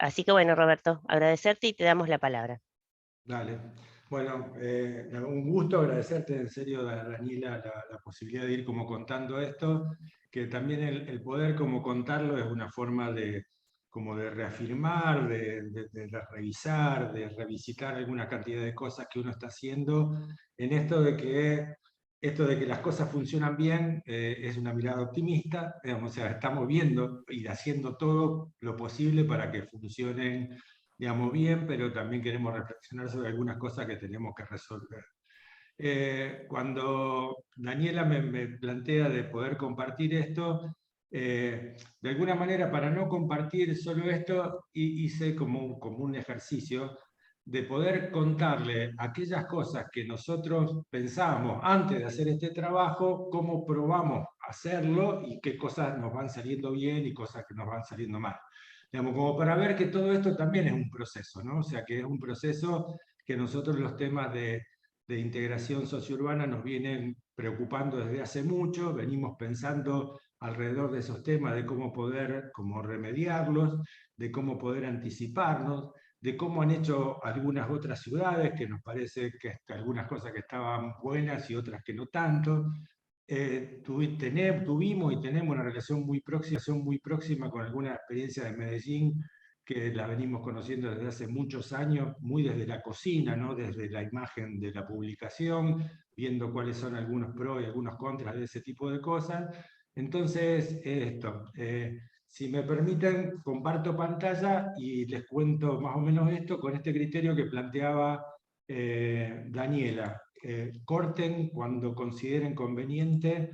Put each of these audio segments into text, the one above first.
Así que bueno, Roberto, agradecerte y te damos la palabra. Dale. Bueno, un gusto agradecerte en serio, Daniela, la posibilidad de ir como contando esto, que también el poder como contarlo es una forma de como de reafirmar, de revisar, de revisitar alguna cantidad de cosas que uno está haciendo en esto de que las cosas funcionan bien, es una mirada optimista, digamos, o sea, estamos viendo y haciendo todo lo posible para que funcionen, digamos, bien, pero también queremos reflexionar sobre algunas cosas que tenemos que resolver. Cuando Daniela me plantea de poder compartir esto, de alguna manera para no compartir solo esto, hice como un ejercicio de poder contarle aquellas cosas que nosotros pensábamos antes de hacer este trabajo, cómo probamos hacerlo y qué cosas nos van saliendo bien y cosas que nos van saliendo mal. Digamos, como para ver que todo esto también es un proceso, ¿no? O sea, que es un proceso que nosotros los temas de integración sociourbana nos vienen preocupando desde hace mucho, venimos pensando alrededor de esos temas, de cómo poder como remediarlos, de cómo poder anticiparnos, de cómo han hecho algunas otras ciudades, que nos parece que algunas cosas que estaban buenas y otras que no tanto. Tuvimos y tenemos una relación muy próxima con alguna experiencia de Medellín, que la venimos conociendo desde hace muchos años, muy desde la cocina, ¿no? Desde la imagen de la publicación, viendo cuáles son algunos pros y algunos contras de ese tipo de cosas. Entonces, si me permiten, comparto pantalla y les cuento más o menos esto con este criterio que planteaba Daniela. Corten cuando consideren conveniente,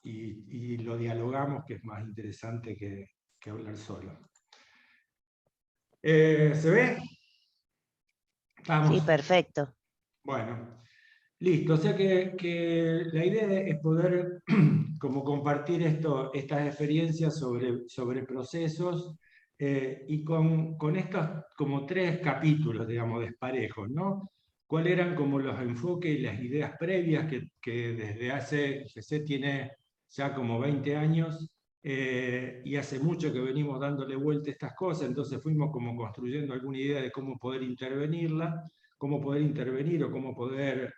y lo dialogamos, que es más interesante que hablar solo. ¿Se ve? Sí, Estamos. perfecto. Bueno, listo. O sea que la idea es poder como compartir estas experiencias sobre procesos, y con estos como tres capítulos, digamos, desparejos, ¿no? ¿Cuáles eran como los enfoques y las ideas previas que desde hace, GC tiene ya como 20 años, y hace mucho que venimos dándole vuelta a estas cosas, entonces fuimos como construyendo alguna idea de cómo poder intervenirla, cómo poder intervenir o cómo poder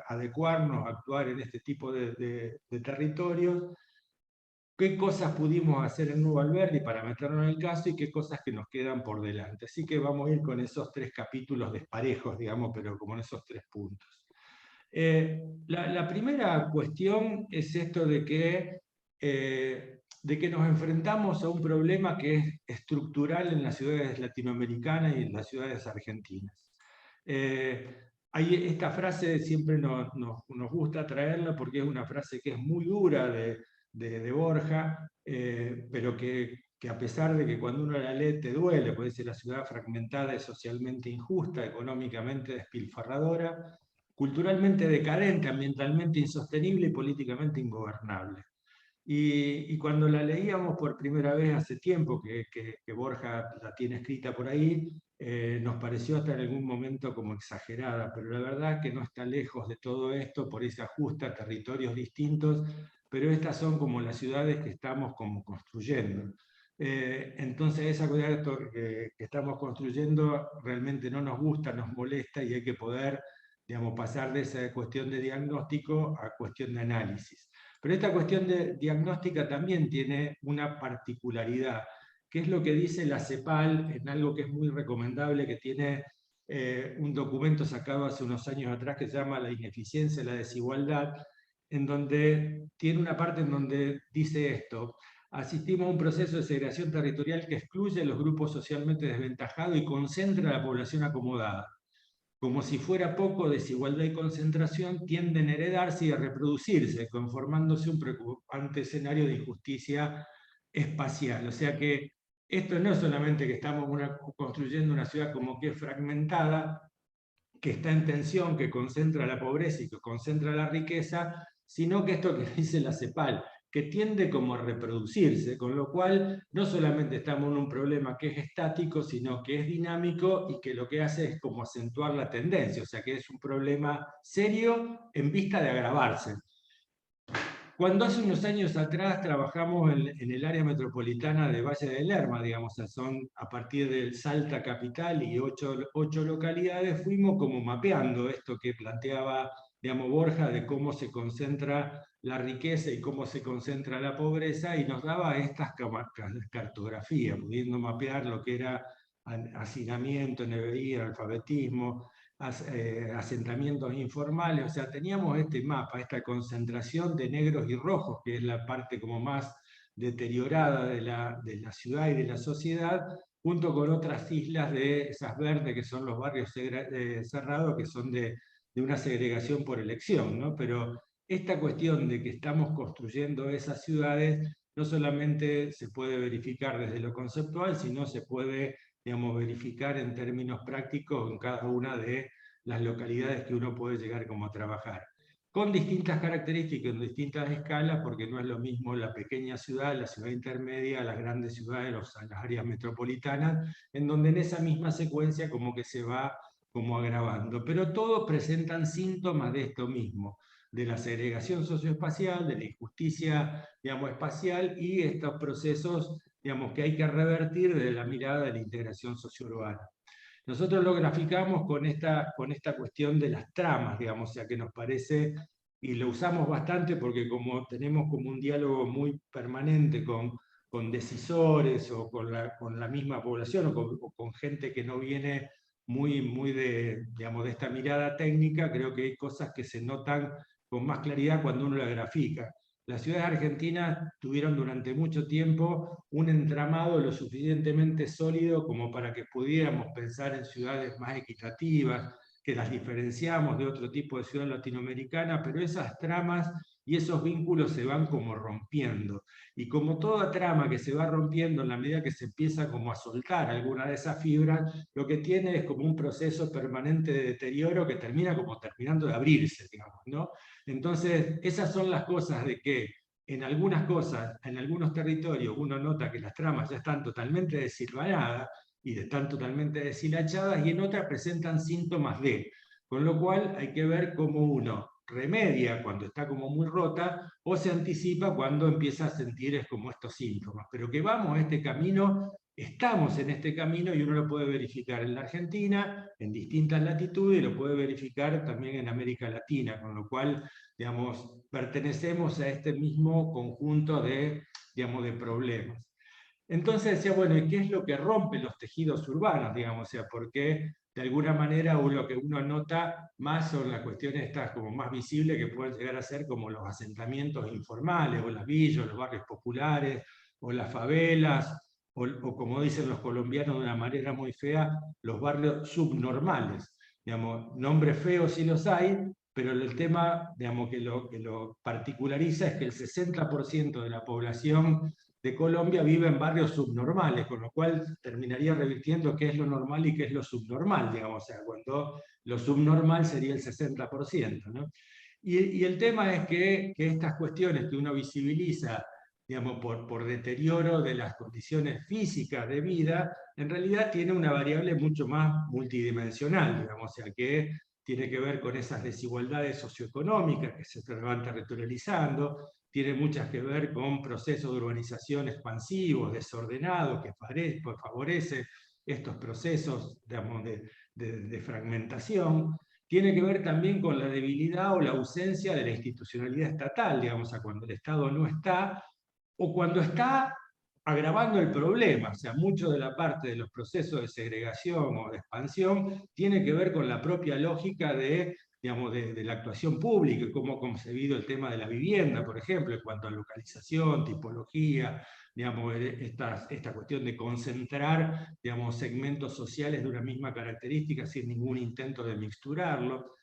adecuarnos, actuar en este tipo de territorios, qué cosas pudimos hacer en Nuevo Alberdi para meternos en el caso y qué cosas que nos quedan por delante. Así que vamos a ir con esos tres capítulos desparejos, digamos, pero como en esos tres puntos. La primera cuestión es esto de que nos enfrentamos a un problema que es estructural en las ciudades latinoamericanas y en las ciudades argentinas. Esta frase siempre nos gusta traerla porque es una frase que es muy dura de Borja, pero que a pesar de que cuando uno la lee te duele, puede ser la ciudad fragmentada es socialmente injusta, económicamente despilfarradora, culturalmente decadente, ambientalmente insostenible y políticamente ingobernable. Y cuando la leíamos por primera vez hace tiempo, que Borja la tiene escrita por ahí, nos pareció hasta en algún momento como exagerada, pero la verdad es que no está lejos de todo esto, por ahí se ajusta a territorios distintos, pero estas son como las ciudades que estamos como construyendo. Entonces esa ciudad que estamos construyendo realmente no nos gusta, nos molesta y hay que poder, digamos, pasar de esa cuestión de diagnóstico a cuestión de análisis. Pero esta cuestión de diagnóstica también tiene una particularidad, que es lo que dice la CEPAL en algo que es muy recomendable, que tiene un documento sacado hace unos años atrás que se llama La ineficiencia y la desigualdad, en donde tiene una parte en donde dice esto: asistimos a un proceso de segregación territorial que excluye a los grupos socialmente desventajados y concentra a la población acomodada. Como si fuera poco, desigualdad y concentración tienden a heredarse y a reproducirse, conformándose un preocupante escenario de injusticia espacial. O sea que esto no es solamente que estamos construyendo una ciudad como que es fragmentada, que está en tensión, que concentra la pobreza y que concentra la riqueza, sino que esto que dice la CEPAL, que tiende como a reproducirse, con lo cual no solamente estamos en un problema que es estático, sino que es dinámico y que lo que hace es como acentuar la tendencia, o sea que es un problema serio en vista de agravarse. Cuando hace unos años atrás trabajamos en el área metropolitana de Valle del Lerma, digamos, o sea, son a partir del Salta capital y ocho localidades, fuimos como mapeando esto que planteaba, digamos, Borja, de cómo se concentra la riqueza y cómo se concentra la pobreza, y nos daba estas cartografías, pudiendo mapear lo que era hacinamiento, nevería, alfabetismo, asentamientos informales, o sea, teníamos este mapa, esta concentración de negros y rojos, que es la parte como más deteriorada de la ciudad y de la sociedad, junto con otras islas de esas verdes, que son los barrios cerrados, que son de una segregación por elección, ¿no? Pero esta cuestión de que estamos construyendo esas ciudades no solamente se puede verificar desde lo conceptual, sino se puede, digamos, verificar en términos prácticos en cada una de las localidades que uno puede llegar como a trabajar. Con distintas características, en distintas escalas, porque no es lo mismo la pequeña ciudad, la ciudad intermedia, las grandes ciudades, las áreas metropolitanas, en donde en esa misma secuencia como que se va como agravando. Pero todos presentan síntomas de esto mismo, de la segregación socioespacial, de la injusticia, digamos, espacial, y estos procesos, digamos, que hay que revertir desde la mirada de la integración sociourbana. Nosotros lo graficamos con esta cuestión de las tramas, digamos, o sea, que nos parece, y lo usamos bastante porque como tenemos como un diálogo muy permanente con decisores o con la misma población o con gente que no viene muy digamos, de esta mirada técnica, creo que hay cosas que se notan con más claridad cuando uno la grafica. Las ciudades argentinas tuvieron durante mucho tiempo un entramado lo suficientemente sólido como para que pudiéramos pensar en ciudades más equitativas, que las diferenciamos de otro tipo de ciudad latinoamericana, pero esas tramas y esos vínculos se van como rompiendo. Y como toda trama que se va rompiendo en la medida que se empieza como a soltar alguna de esas fibras, lo que tiene es como un proceso permanente de deterioro que termina como terminando de abrirse, digamos, ¿no? Entonces, esas son las cosas de que en algunas cosas, en algunos territorios, uno nota que las tramas ya están totalmente deshilvanadas y están totalmente deshilachadas, y en otras presentan síntomas de. Con lo cual hay que ver cómo uno remedia cuando está como muy rota o se anticipa cuando empieza a sentir como estos síntomas. Pero que vamos a este camino, estamos en este camino, y uno lo puede verificar en la Argentina, en distintas latitudes, y lo puede verificar también en América Latina, con lo cual, digamos, pertenecemos a este mismo conjunto digamos, de problemas. Entonces decía, bueno, ¿y qué es lo que rompe los tejidos urbanos, digamos? O sea, porque de alguna manera lo que uno nota más son las cuestiones estas como más visibles, que pueden llegar a ser como los asentamientos informales, o las villas, los barrios populares, o las favelas, o como dicen los colombianos de una manera muy fea, los barrios subnormales. Digamos, nombres feos sí los hay, pero el tema, digamos, que lo particulariza es que el 60% de la población de Colombia vive en barrios subnormales, con lo cual terminaría revirtiendo qué es lo normal y qué es lo subnormal, digamos, o sea, cuando lo subnormal sería el 60%, ¿no? Y el tema es que estas cuestiones que uno visibiliza, digamos, por deterioro de las condiciones físicas de vida, en realidad tiene una variable mucho más multidimensional, digamos, o sea, que tiene que ver con esas desigualdades socioeconómicas que se van territorializando, tiene muchas que ver con procesos de urbanización expansivos, desordenados, que favorece estos procesos, digamos, de fragmentación. Tiene que ver también con la debilidad o la ausencia de la institucionalidad estatal, digamos, a cuando el Estado no está, o cuando está agravando el problema. O sea, mucho de la parte de los procesos de segregación o de expansión tiene que ver con la propia lógica digamos, de la actuación pública, y cómo ha concebido el tema de la vivienda, por ejemplo, en cuanto a localización, tipología, digamos, esta cuestión de concentrar, digamos, segmentos sociales de una misma característica sin ningún intento de mixturarlo,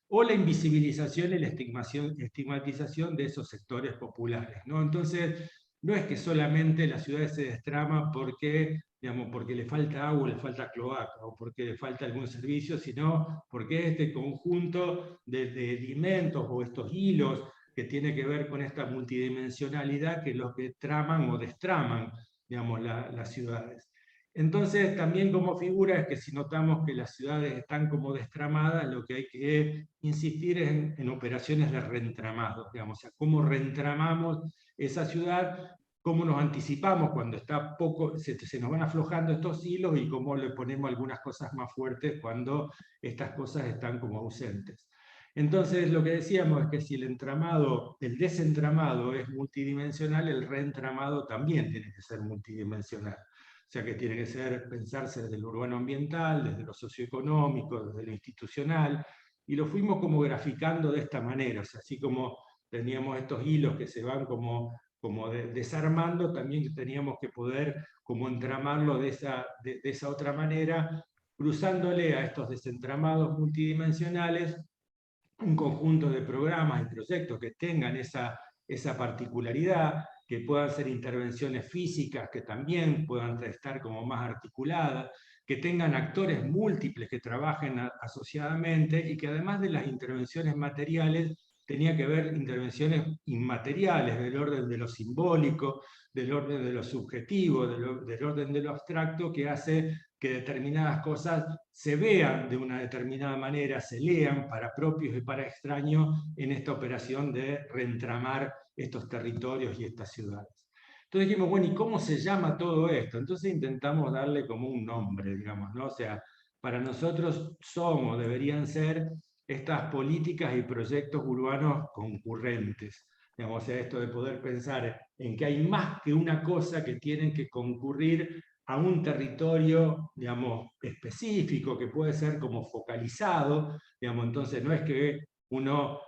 o la invisibilización y la estigmatización de esos sectores populares, ¿no? Entonces, no es que solamente las ciudades se destraman porque, digamos, porque le falta agua, le falta cloaca, o porque le falta algún servicio, sino porque este conjunto de elementos o estos hilos que tiene que ver con esta multidimensionalidad que los que traman o destraman, digamos, las ciudades. Entonces, también como figura es que si notamos que las ciudades están como destramadas, lo que hay que insistir es en operaciones de reentramado, digamos, o sea, cómo reentramamos esa ciudad, cómo nos anticipamos cuando está poco, se nos van aflojando estos hilos y cómo le ponemos algunas cosas más fuertes cuando estas cosas están como ausentes. Entonces, lo que decíamos es que si el entramado, el desentramado es multidimensional, el reentramado también tiene que ser multidimensional. O sea que tiene que ser, pensarse desde lo urbano ambiental, desde lo socioeconómico, desde lo institucional, y lo fuimos como graficando de esta manera, o sea, así como teníamos estos hilos que se van como desarmando, también teníamos que poder como entramarlo de esa otra manera, cruzándole a estos desentramados multidimensionales un conjunto de programas y proyectos que tengan esa particularidad, que puedan ser intervenciones físicas que también puedan estar como más articuladas, que tengan actores múltiples que trabajen asociadamente y que además de las intervenciones materiales tenía que ver intervenciones inmateriales del orden de lo simbólico, del orden de lo subjetivo, del orden de lo abstracto, que hace que determinadas cosas se vean de una determinada manera, se lean para propios y para extraños en esta operación de reentramar estos territorios y estas ciudades. Entonces dijimos, bueno, ¿y cómo se llama todo esto? Entonces intentamos darle como un nombre, digamos, ¿no? O sea, para nosotros son o deberían ser estas políticas y proyectos urbanos concurrentes. Digamos, o sea, esto de poder pensar en que hay más que una cosa que tienen que concurrir a un territorio, digamos, específico, que puede ser como focalizado, digamos, entonces no es que uno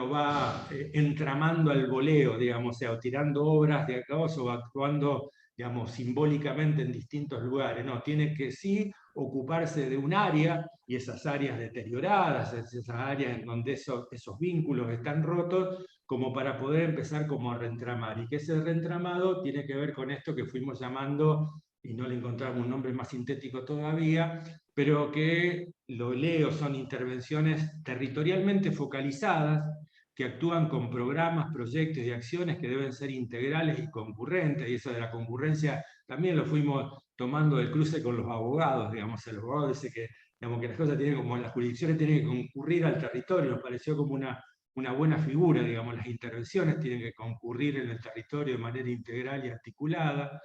va entramando al voleo, digamos, o sea, o tirando obras de acá o actuando, digamos, simbólicamente en distintos lugares, no, tiene que sí ocuparse de un área y esas áreas deterioradas, esas áreas en donde esos vínculos están rotos, como para poder empezar como a reentramar, y que ese reentramado tiene que ver con esto que fuimos llamando, y no le encontramos un nombre más sintético todavía, pero que lo leo, son intervenciones territorialmente focalizadas, que actúan con programas, proyectos y acciones que deben ser integrales y concurrentes, y eso de la concurrencia también lo fuimos tomando del cruce con los abogados, digamos, el abogado dice que, digamos, que las cosas tienen como, las jurisdicciones tienen que concurrir al territorio, nos pareció como una buena figura, digamos, las intervenciones tienen que concurrir en el territorio de manera integral y articulada,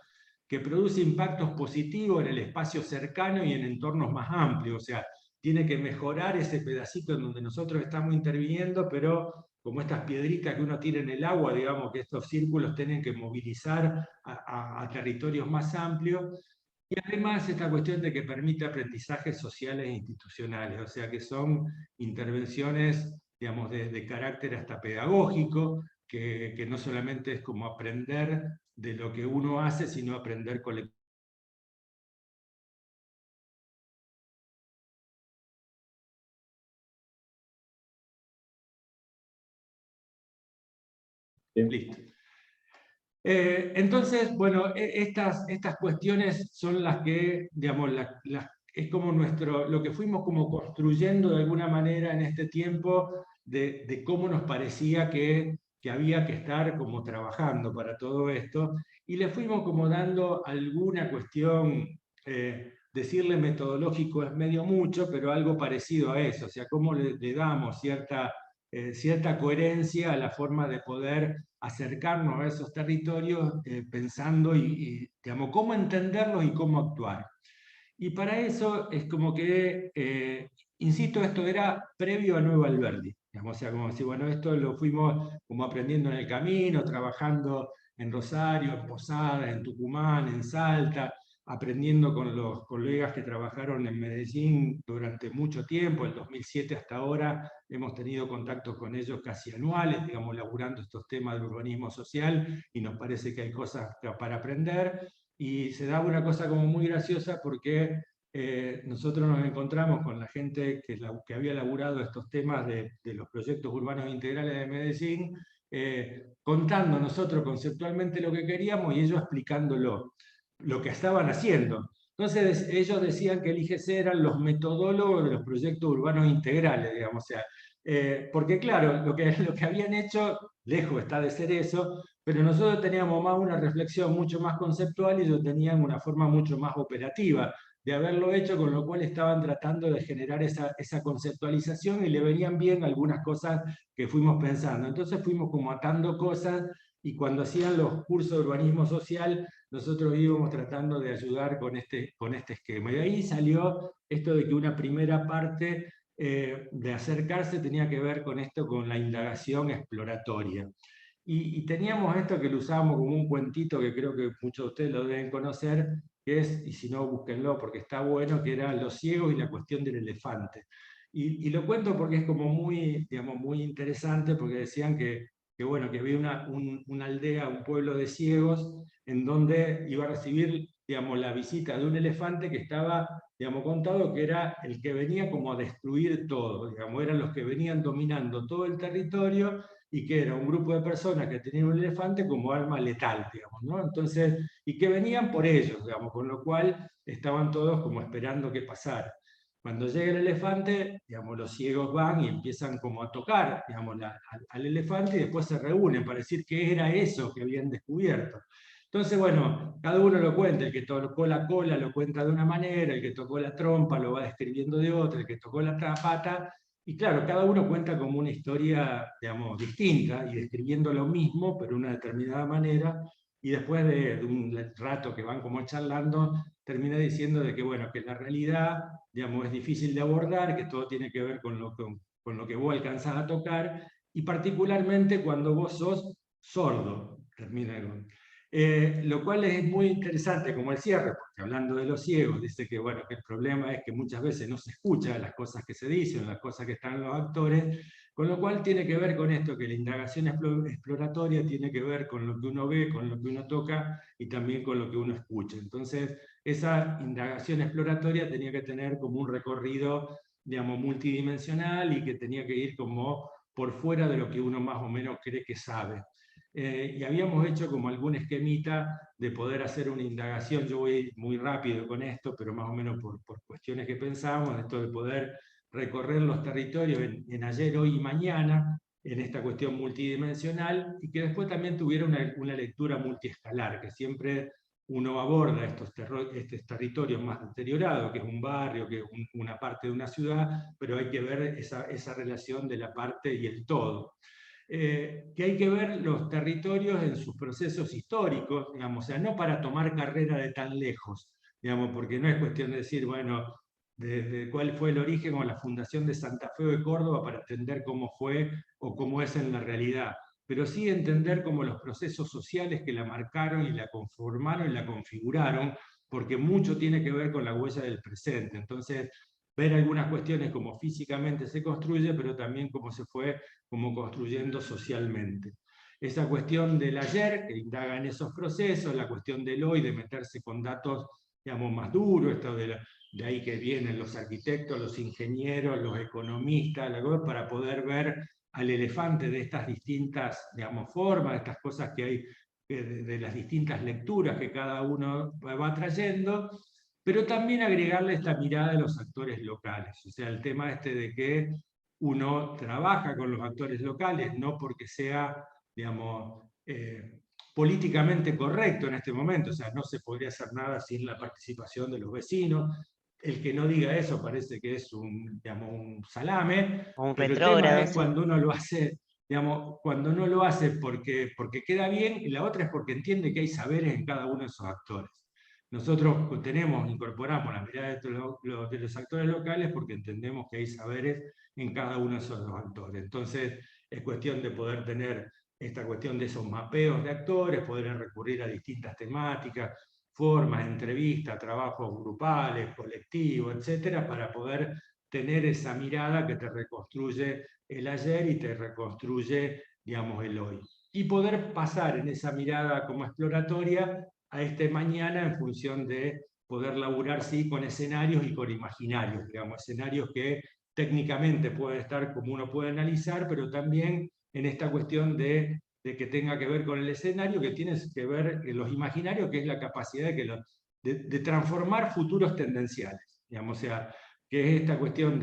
que produce impactos positivos en el espacio cercano y en entornos más amplios, o sea, tiene que mejorar ese pedacito en donde nosotros estamos interviniendo, pero como estas piedritas que uno tira en el agua, digamos que estos círculos tienen que movilizar a territorios más amplios, y además esta cuestión de que permite aprendizajes sociales e institucionales, o sea que son intervenciones, digamos, de carácter hasta pedagógico, que no solamente es como aprender de lo que uno hace, sino aprender colectivamente. Listo. Entonces, bueno, estas cuestiones son las que, digamos, es como lo que fuimos como construyendo de alguna manera en este tiempo de cómo nos parecía que había que estar como trabajando para todo esto, y le fuimos como dando alguna cuestión, decirle metodológico es medio mucho, pero algo parecido a eso, o sea, cómo le damos cierta coherencia a la forma de poder acercarnos a esos territorios pensando digamos, cómo entenderlos y cómo actuar. Y para eso es como que, insisto, esto era previo a Nuevo Alberdi. Digamos, o sea, como si, bueno, esto lo fuimos como aprendiendo en el camino, trabajando en Rosario, en Posadas, en Tucumán, en Salta, aprendiendo con los colegas que trabajaron en Medellín durante mucho tiempo, el 2007 hasta ahora, hemos tenido contactos con ellos casi anuales, digamos, laburando estos temas del urbanismo social, y nos parece que hay cosas para aprender, y se da una cosa como muy graciosa porque nosotros nos encontramos con la gente que había laburado estos temas de los proyectos urbanos integrales de Medellín, contando nosotros conceptualmente lo que queríamos y ellos explicándolo, lo que estaban haciendo. Entonces ellos decían que el IGC eran los metodólogos de los proyectos urbanos integrales, digamos, o sea, Porque claro, lo que habían hecho, lejos está de ser eso, pero nosotros teníamos más una reflexión mucho más conceptual y ellos tenían una forma mucho más operativa de haberlo hecho, con lo cual estaban tratando de generar esa conceptualización y le venían bien algunas cosas que fuimos pensando. Entonces fuimos como atando cosas y cuando hacían los cursos de urbanismo social, nosotros íbamos tratando de ayudar con este esquema. Y de ahí salió esto de que una primera parte de acercarse tenía que ver con esto, con la indagación exploratoria. Y teníamos esto que lo usábamos como un cuentito que creo que muchos de ustedes lo deben conocer, que es, y si no, búsquenlo porque está bueno, que era Los ciegos y la cuestión del elefante. Y lo cuento porque es como muy, digamos, muy interesante, porque decían que bueno, que había una aldea, un pueblo de ciegos, en donde iba a recibir, digamos, la visita de un elefante que estaba, digamos, contado que era el que venía como a destruir todo, digamos, eran los que venían dominando todo el territorio y que era un grupo de personas que tenían un elefante como arma letal, digamos, ¿no? Entonces, y que venían por ellos, digamos, con lo cual estaban todos como esperando que pasara. Cuando llega el elefante, digamos, los ciegos van y empiezan como a tocar, digamos, al elefante y después se reúnen para decir qué era eso que habían descubierto. Entonces, bueno, cada uno lo cuenta, el que tocó la cola lo cuenta de una manera, el que tocó la trompa lo va describiendo de otra, el que tocó la pata, y claro, cada uno cuenta como una historia, digamos, distinta y describiendo lo mismo, pero de una determinada manera, y después de un rato que van como charlando, termina diciendo de que, bueno, que la realidad, digamos, es difícil de abordar, que todo tiene que ver con lo que vos alcanzás a tocar, y particularmente cuando vos sos sordo, termina con... lo cual es muy interesante como el cierre, porque hablando de los ciegos, dice que, bueno, que el problema es que muchas veces no se escucha las cosas que se dicen, las cosas que están en los actores, con lo cual tiene que ver con esto, que la indagación exploratoria tiene que ver con lo que uno ve, con lo que uno toca y también con lo que uno escucha. Entonces, esa indagación exploratoria tenía que tener como un recorrido, digamos, multidimensional y que tenía que ir como por fuera de lo que uno más o menos cree que sabe. Y habíamos hecho como algún esquemita de poder hacer una indagación, yo voy muy rápido con esto, pero más o menos por cuestiones que pensábamos, esto de poder recorrer los territorios en ayer, hoy y mañana, en esta cuestión multidimensional, y que después también tuviera una lectura multiescalar, que siempre uno aborda estos territorios más deteriorados, que es un barrio, que es una parte de una ciudad, pero hay que ver esa relación de la parte y el todo. Que hay que ver los territorios en sus procesos históricos, digamos, o sea, no para tomar carrera de tan lejos, digamos, porque no es cuestión de decir, bueno, de cuál fue el origen o la fundación de Santa Fe o de Córdoba para entender cómo fue o cómo es en la realidad, pero sí entender como los procesos sociales que la marcaron y la conformaron y la configuraron, porque mucho tiene que ver con la huella del presente. Entonces, ver algunas cuestiones como físicamente se construye, pero también cómo se fue como construyendo socialmente. Esa cuestión del ayer, que indaga en esos procesos, la cuestión del hoy, de meterse con datos, digamos, más duros, esto de ahí que vienen los arquitectos, los ingenieros, los economistas, para poder ver al elefante de estas distintas, digamos, formas, de estas cosas que hay, de las distintas lecturas que cada uno va trayendo, pero también agregarle esta mirada de los actores locales, o sea, el tema este de que uno trabaja con los actores locales, no porque sea, digamos, políticamente correcto en este momento, o sea, no se podría hacer nada sin la participación de los vecinos. El que no diga eso parece que es un, digamos, un salame, O un pero el tema retrógrado, es sí. cuando uno lo hace, digamos, cuando uno lo hace porque queda bien, y la otra es porque entiende que hay saberes en cada uno de esos actores. Nosotros incorporamos la mirada de los actores locales porque entendemos que hay saberes en cada uno de esos dos actores. Entonces, es cuestión de poder tener esta cuestión de esos mapeos de actores, poder recurrir a distintas temáticas, formas, entrevistas, trabajos grupales, colectivos, etcétera, para poder tener esa mirada que te reconstruye el ayer y te reconstruye, digamos, el hoy. Y poder pasar en esa mirada como exploratoria a este mañana en función de poder laburar, sí, con escenarios y con imaginarios, digamos, escenarios que técnicamente pueden estar como uno puede analizar, pero también en esta cuestión de que tenga que ver con el escenario, que tiene que ver en los imaginarios, que es la capacidad de transformar futuros tendenciales, digamos, o sea, que es esta cuestión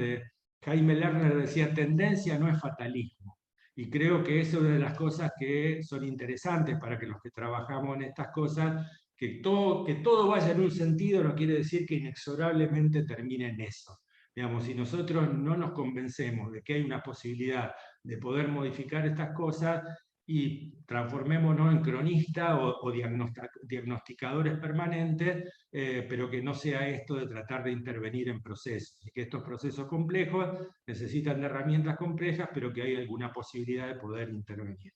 Jaime Lerner decía, tendencia no es fatalismo. Y creo que eso es una de las cosas que son interesantes para que los que trabajamos en estas cosas, que todo vaya en un sentido no quiere decir que inexorablemente termine en eso. Digamos, si nosotros no nos convencemos de que hay una posibilidad de poder modificar estas cosas, y transformémonos en cronistas o diagnosticadores permanentes, pero que no sea esto de tratar de intervenir en procesos, y que estos procesos complejos necesitan de herramientas complejas, pero que hay alguna posibilidad de poder intervenir.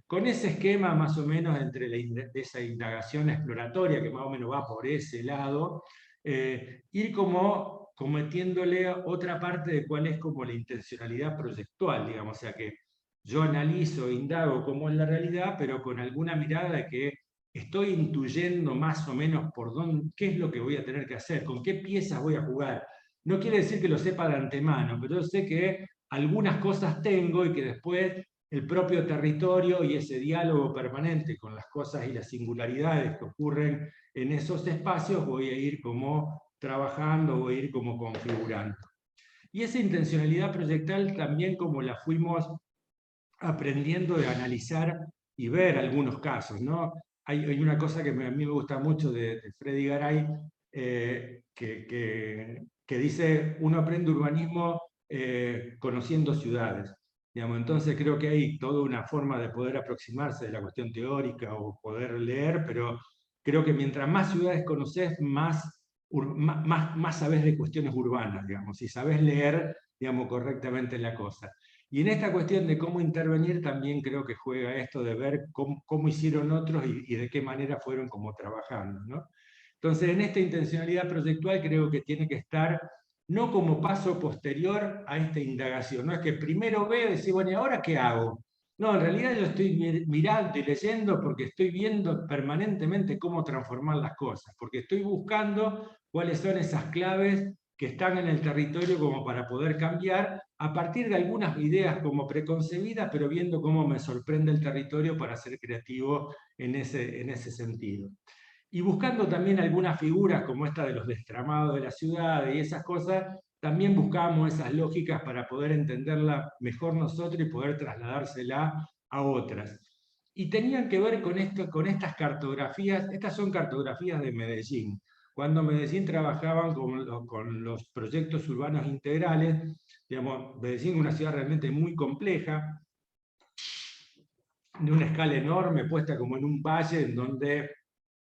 Con ese esquema más o menos entre esa indagación exploratoria que más o menos va por ese lado, ir como cometiéndole otra parte de cuál es como la intencionalidad proyectual, digamos, o sea que yo analizo, indago cómo es la realidad, pero con alguna mirada de que estoy intuyendo más o menos por dónde, qué es lo que voy a tener que hacer, con qué piezas voy a jugar. No quiere decir que lo sepa de antemano, pero yo sé que algunas cosas tengo y que después el propio territorio y ese diálogo permanente con las cosas y las singularidades que ocurren en esos espacios voy a ir como trabajando, voy a ir como configurando. Y esa intencionalidad proyectal también como la fuimos aprendiendo de analizar y ver algunos casos, ¿no? Hay una cosa que a mí me gusta mucho de Freddy Garay, que dice, uno aprende urbanismo conociendo ciudades. Digamos, entonces creo que hay toda una forma de poder aproximarse de la cuestión teórica o poder leer, pero creo que mientras más ciudades conoces, más sabes de cuestiones urbanas, digamos, y sabes leer, digamos, correctamente la cosa. Y en esta cuestión de cómo intervenir también creo que juega esto de ver cómo hicieron otros y de qué manera fueron como trabajando, ¿no? Entonces, en esta intencionalidad proyectual creo que tiene que estar no como paso posterior a esta indagación, no es que primero veo y decir, bueno, ¿y ahora qué hago? No, en realidad yo estoy mirando y leyendo porque estoy viendo permanentemente cómo transformar las cosas, porque estoy buscando cuáles son esas claves que están en el territorio como para poder cambiar a partir de algunas ideas como preconcebidas, pero viendo cómo me sorprende el territorio para ser creativo en ese sentido. Y buscando también algunas figuras como esta de los destramados de la ciudad y esas cosas, también buscamos esas lógicas para poder entenderla mejor nosotros y poder trasladársela a otras. Y tenían que ver con estas cartografías, estas son cartografías de Medellín. Cuando Medellín trabajaban con los proyectos urbanos integrales, digamos, Medellín es una ciudad realmente muy compleja, de una escala enorme, puesta como en un valle en donde,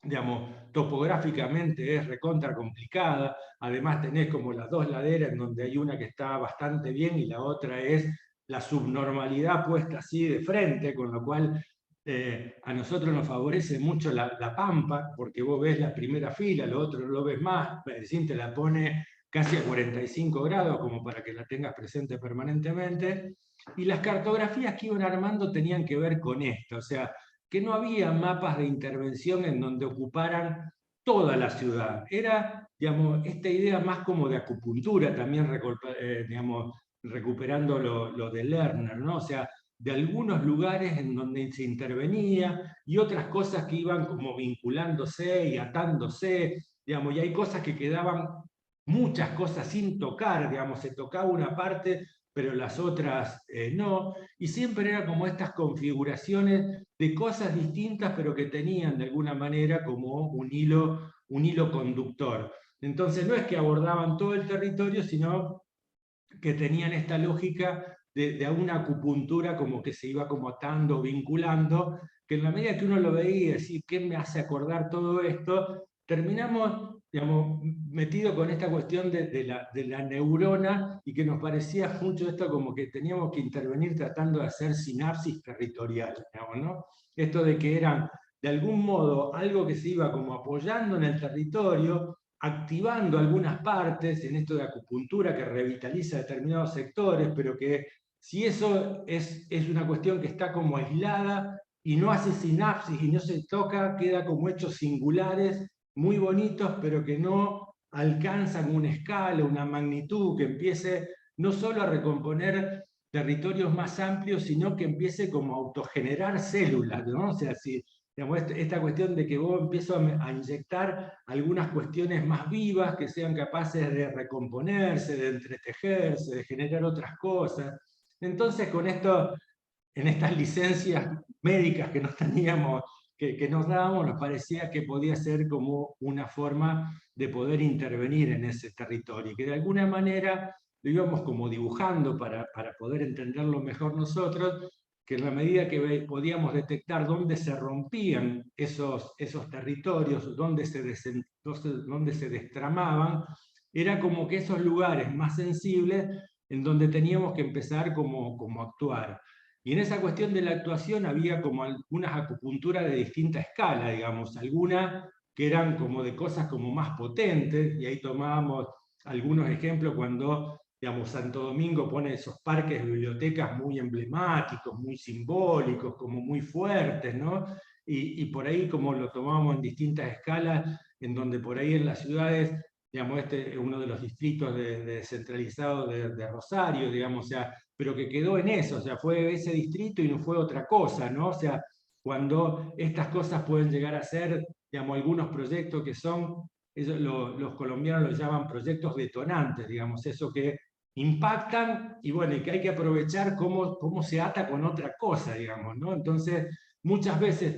digamos, topográficamente es recontra complicada, además tenés como las dos laderas en donde hay una que está bastante bien y la otra es la subnormalidad puesta así de frente, con lo cual a nosotros nos favorece mucho la pampa, porque vos ves la primera fila, lo otro no lo ves más, Medellín te la pone casi a 45 grados, como para que la tengas presente permanentemente, y las cartografías que iban armando tenían que ver con esto, o sea, que no había mapas de intervención en donde ocuparan toda la ciudad. Era, digamos, esta idea más como de acupuntura, también digamos, recuperando lo de Lerner, ¿no? O sea, de algunos lugares en donde se intervenía y otras cosas que iban como vinculándose y atándose, digamos, y hay cosas que quedaban, muchas cosas sin tocar, digamos, se tocaba una parte, pero las otras no, y siempre era como estas configuraciones de cosas distintas, pero que tenían de alguna manera como un hilo conductor. Entonces no es que abordaban todo el territorio, sino que tenían esta lógica de una acupuntura como que se iba como atando, vinculando, que en la medida que uno lo veía y decir, ¿qué me hace acordar todo esto? Terminamos, digamos, metido con esta cuestión de la neurona y que nos parecía mucho esto como que teníamos que intervenir tratando de hacer sinapsis territorial, digamos, ¿no? Esto de que eran de algún modo algo que se iba como apoyando en el territorio, activando algunas partes en esto de acupuntura que revitaliza determinados sectores, pero que si eso es una cuestión que está como aislada y no hace sinapsis y no se toca, queda como hechos singulares, muy bonitos, pero que no alcanzan una escala, una magnitud, que empiece no solo a recomponer territorios más amplios, sino que empiece como a autogenerar células, ¿no? O sea, si digamos, esta cuestión de que vos empiezo a inyectar algunas cuestiones más vivas que sean capaces de recomponerse, de entretejerse, de generar otras cosas. Entonces, con esto, en estas licencias médicas que nos teníamos, que nos dábamos, nos parecía que podía ser como una forma de poder intervenir en ese territorio, y que de alguna manera lo íbamos como dibujando para poder entenderlo mejor nosotros, que en la medida que podíamos detectar dónde se rompían esos territorios, dónde se destramaban, era como que esos lugares más sensibles en donde teníamos que empezar como a actuar. Y en esa cuestión de la actuación había como algunas acupunturas de distinta escala, digamos, algunas que eran como de cosas como más potentes, y ahí tomábamos algunos ejemplos cuando, digamos, Santo Domingo pone esos parques, bibliotecas muy emblemáticos, muy simbólicos, como muy fuertes, ¿no? Y por ahí como lo tomábamos en distintas escalas, en donde por ahí en las ciudades, digamos, este es uno de los distritos descentralizados de Rosario, digamos, o sea, pero que quedó en eso, o sea, fue ese distrito y no fue otra cosa, ¿no? O sea, cuando estas cosas pueden llegar a ser, digamos, algunos proyectos que son, los colombianos los llaman proyectos detonantes, digamos, eso que impactan y bueno, y que hay que aprovechar cómo se ata con otra cosa, digamos, ¿no? Entonces, muchas veces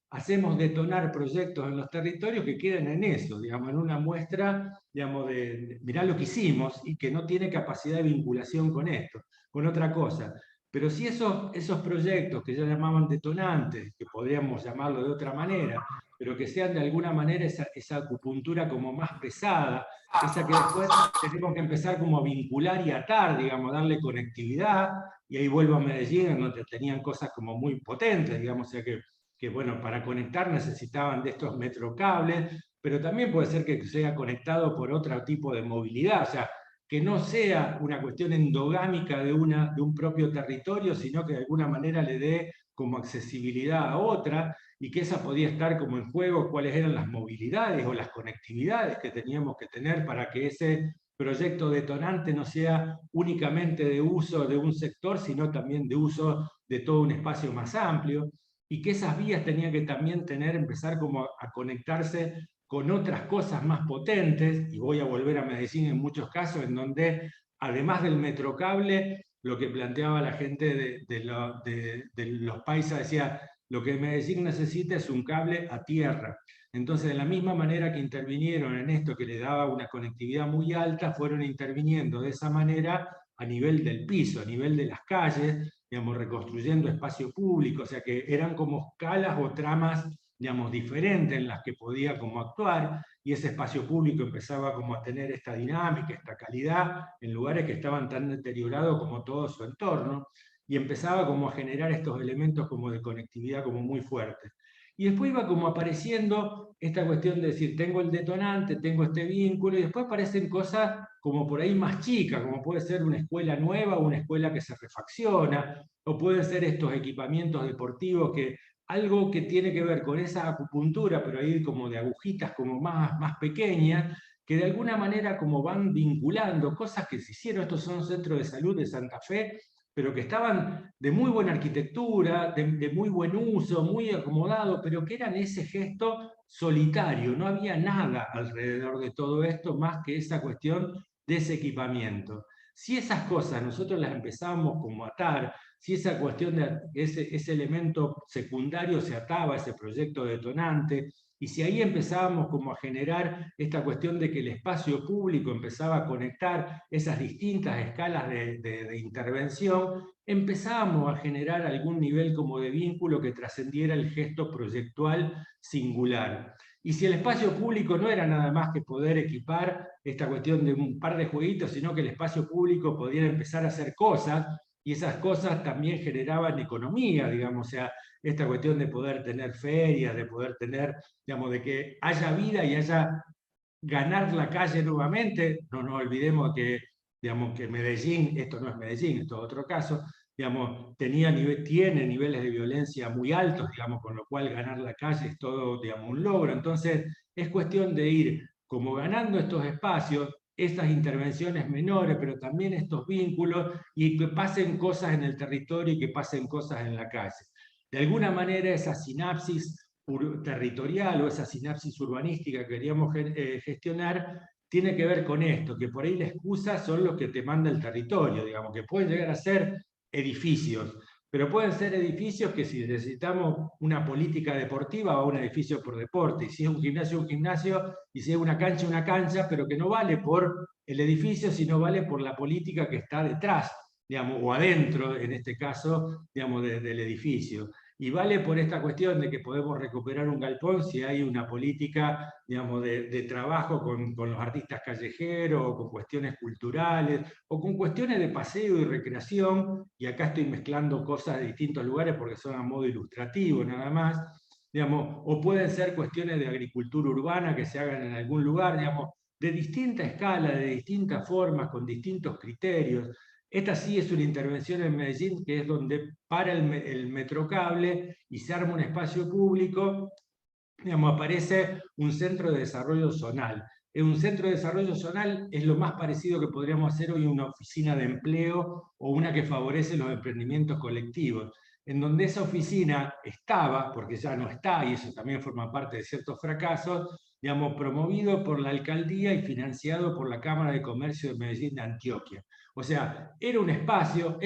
hacemos detonar proyectos en los territorios que quedan en eso, digamos, en una muestra, digamos, de mirá lo que hicimos y que no tiene capacidad de vinculación con esto, con otra cosa. Pero si esos proyectos que ya llamaban detonantes, que podríamos llamarlo de otra manera, pero que sean de alguna manera esa acupuntura como más pesada, esa que después tenemos que empezar como a vincular y atar, digamos, darle conectividad, y ahí vuelvo a Medellín, en donde tenían cosas como muy potentes, digamos, o sea que bueno, para conectar necesitaban de estos metrocables, pero también puede ser que sea conectado por otro tipo de movilidad, o sea, que no sea una cuestión endogámica de un propio territorio, sino que de alguna manera le dé como accesibilidad a otra, y que esa podía estar como en juego, cuáles eran las movilidades o las conectividades que teníamos que tener para que ese proyecto detonante no sea únicamente de uso de un sector, sino también de uso de todo un espacio más amplio, y que esas vías tenían que también empezar como a conectarse con otras cosas más potentes, y voy a volver a Medellín en muchos casos, en donde además del metrocable, lo que planteaba la gente de los paisas decía, lo que Medellín necesita es un cable a tierra. Entonces, de la misma manera que intervinieron en esto que le daba una conectividad muy alta, fueron interviniendo de esa manera a nivel del piso, a nivel de las calles, digamos, reconstruyendo espacio público, o sea que eran como escalas o tramas, digamos, diferentes en las que podía como actuar, y ese espacio público empezaba como a tener esta dinámica, esta calidad, en lugares que estaban tan deteriorados como todo su entorno, y empezaba como a generar estos elementos como de conectividad como muy fuertes. Y después iba como apareciendo esta cuestión de decir, tengo el detonante, tengo este vínculo, y después aparecen cosas como por ahí más chicas, como puede ser una escuela nueva o una escuela que se refacciona, o pueden ser estos equipamientos deportivos que algo que tiene que ver con esa acupuntura, pero ahí como de agujitas como más pequeñas, que de alguna manera como van vinculando cosas que se hicieron. Estos son centros de salud de Santa Fe, pero que estaban de muy buena arquitectura, de muy buen uso, muy acomodado, pero que eran ese gesto solitario, no había nada alrededor de todo esto más que esa cuestión de ese equipamiento. Si esas cosas nosotros las empezamos como a atar, si esa cuestión de ese elemento secundario se ataba a ese proyecto detonante, y si ahí empezábamos como a generar esta cuestión de que el espacio público empezaba a conectar esas distintas escalas de intervención, empezábamos a generar algún nivel como de vínculo que trascendiera el gesto proyectual singular. Y si el espacio público no era nada más que poder equipar esta cuestión de un par de jueguitos, sino que el espacio público podía empezar a hacer cosas, y esas cosas también generaban economía, digamos, o sea, esta cuestión de poder tener ferias, de poder tener, digamos, de que haya vida y haya ganar la calle nuevamente. No nos olvidemos que, digamos, que Medellín, esto no es Medellín, esto es otro caso, digamos, tiene niveles de violencia muy altos, digamos, con lo cual ganar la calle es todo, digamos, un logro. Entonces, es cuestión de ir como ganando estos espacios, estas intervenciones menores, pero también estos vínculos, y que pasen cosas en el territorio y que pasen cosas en la calle. De alguna manera esa sinapsis territorial o esa sinapsis urbanística que queríamos gestionar tiene que ver con esto, que por ahí la excusa son los que te manda el territorio, digamos, que pueden llegar a ser edificios, pero pueden ser edificios que si necesitamos una política deportiva va un edificio por deporte, y si es un gimnasio, y si es una cancha, pero que no vale por el edificio, sino vale por la política que está detrás, digamos, o adentro, en este caso, digamos, del edificio. Y vale por esta cuestión de que podemos recuperar un galpón si hay una política, digamos, de trabajo con los artistas callejeros, o con cuestiones culturales, o con cuestiones de paseo y recreación, y acá estoy mezclando cosas de distintos lugares porque son a modo ilustrativo nada más, digamos, o pueden ser cuestiones de agricultura urbana que se hagan en algún lugar, digamos, de distinta escala, de distintas formas, con distintos criterios. Esta sí es una intervención en Medellín, que es donde para el metrocable y se arma un espacio público, digamos, aparece un centro de desarrollo zonal. Un centro de desarrollo zonal es lo más parecido que podríamos hacer hoy a una oficina de empleo o una que favorece los emprendimientos colectivos, en donde esa oficina estaba, porque ya no está, y eso también forma parte de ciertos fracasos, digamos, promovido por la alcaldía y financiado por la Cámara de Comercio de Medellín de Antioquia. O sea, era un espacio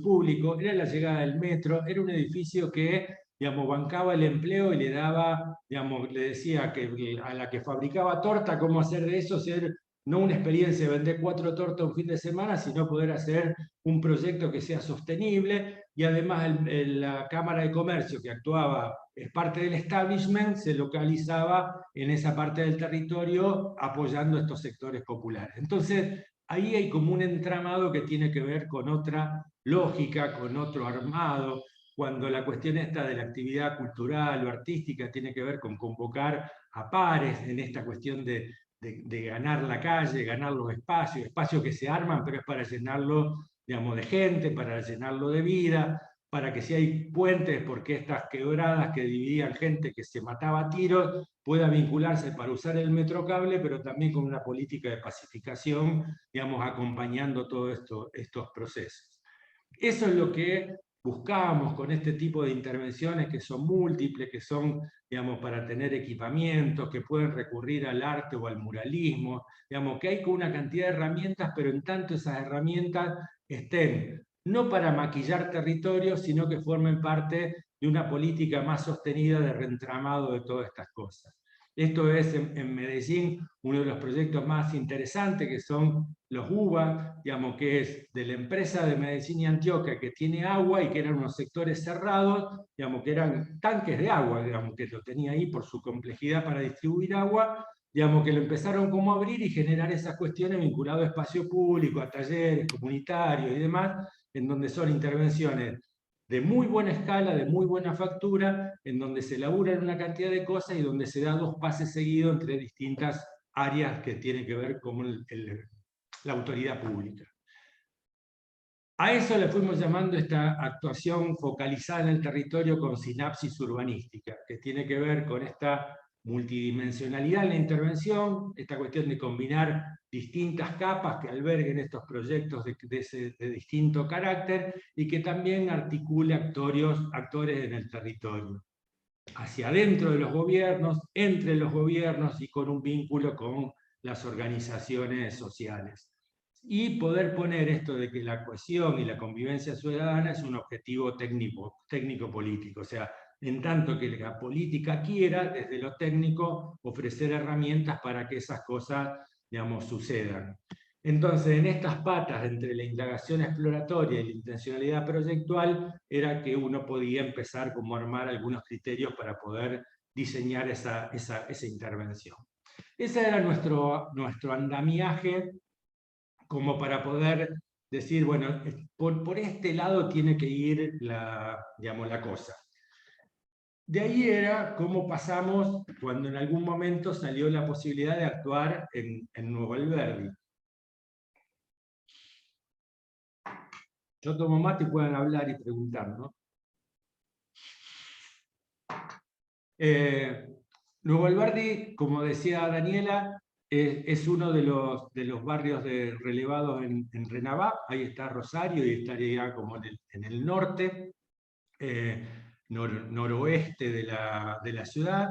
público, era la llegada del metro, era un edificio que, digamos, bancaba el empleo y le daba, digamos, le decía que a la que fabricaba torta, cómo hacer de eso ser no una experiencia de vender 4 tortas un fin de semana, sino poder hacer un proyecto que sea sostenible, y además la Cámara de Comercio, que actuaba, es parte del establishment, se localizaba en esa parte del territorio apoyando estos sectores populares. Entonces, ahí hay como un entramado que tiene que ver con otra lógica, con otro armado, cuando la cuestión esta de la actividad cultural o artística tiene que ver con convocar a pares en esta cuestión de ganar la calle, ganar los espacios que se arman, pero es para llenarlo, digamos, de gente, para llenarlo de vida, para que si hay puentes, porque estas quebradas que dividían gente que se mataba a tiros, pueda vincularse para usar el metrocable, pero también con una política de pacificación, digamos, acompañando todos estos procesos. Eso es lo que buscamos con este tipo de intervenciones, que son múltiples, que son, digamos, para tener equipamientos, que pueden recurrir al arte o al muralismo, digamos, que hay con una cantidad de herramientas, pero en tanto esas herramientas estén no para maquillar territorios, sino que formen parte de una política más sostenida de reentramado de todas estas cosas. Esto es en Medellín uno de los proyectos más interesantes, que son los UBA, digamos, que es de la empresa de Medellín y Antioquia, que tiene agua y que eran unos sectores cerrados, digamos, que eran tanques de agua, digamos, que lo tenía ahí por su complejidad para distribuir agua, digamos, que lo empezaron como a abrir y generar esas cuestiones vinculadas a espacio público, a talleres comunitarios y demás, en donde son intervenciones de muy buena escala, de muy buena factura, en donde se elaboran una cantidad de cosas y donde se da 2 pases seguidos entre distintas áreas que tienen que ver con la autoridad pública. A eso le fuimos llamando esta actuación focalizada en el territorio con sinapsis urbanística, que tiene que ver con esta multidimensionalidad en la intervención, esta cuestión de combinar distintas capas que alberguen estos proyectos de distinto carácter y que también articule actores en el territorio, hacia adentro de los gobiernos, entre los gobiernos y con un vínculo con las organizaciones sociales. Y poder poner esto de que la cohesión y la convivencia ciudadana es un objetivo técnico-político, o sea, en tanto que la política quiera, desde lo técnico, ofrecer herramientas para que esas cosas, digamos, sucedan. Entonces, en estas patas, entre la indagación exploratoria y la intencionalidad proyectual, era que uno podía empezar como a armar algunos criterios para poder diseñar esa intervención. Ese era nuestro andamiaje, como para poder decir, bueno, por este lado tiene que ir digamos, la cosa. De ahí era cómo pasamos, cuando en algún momento salió la posibilidad de actuar en Nuevo Alberdi. Yo tomo mate y puedan hablar y preguntar, ¿no? Nuevo Alberdi, como decía Daniela, es uno de los barrios relevados en Renabá. Ahí está Rosario y estaría como en el norte. noroeste de la ciudad,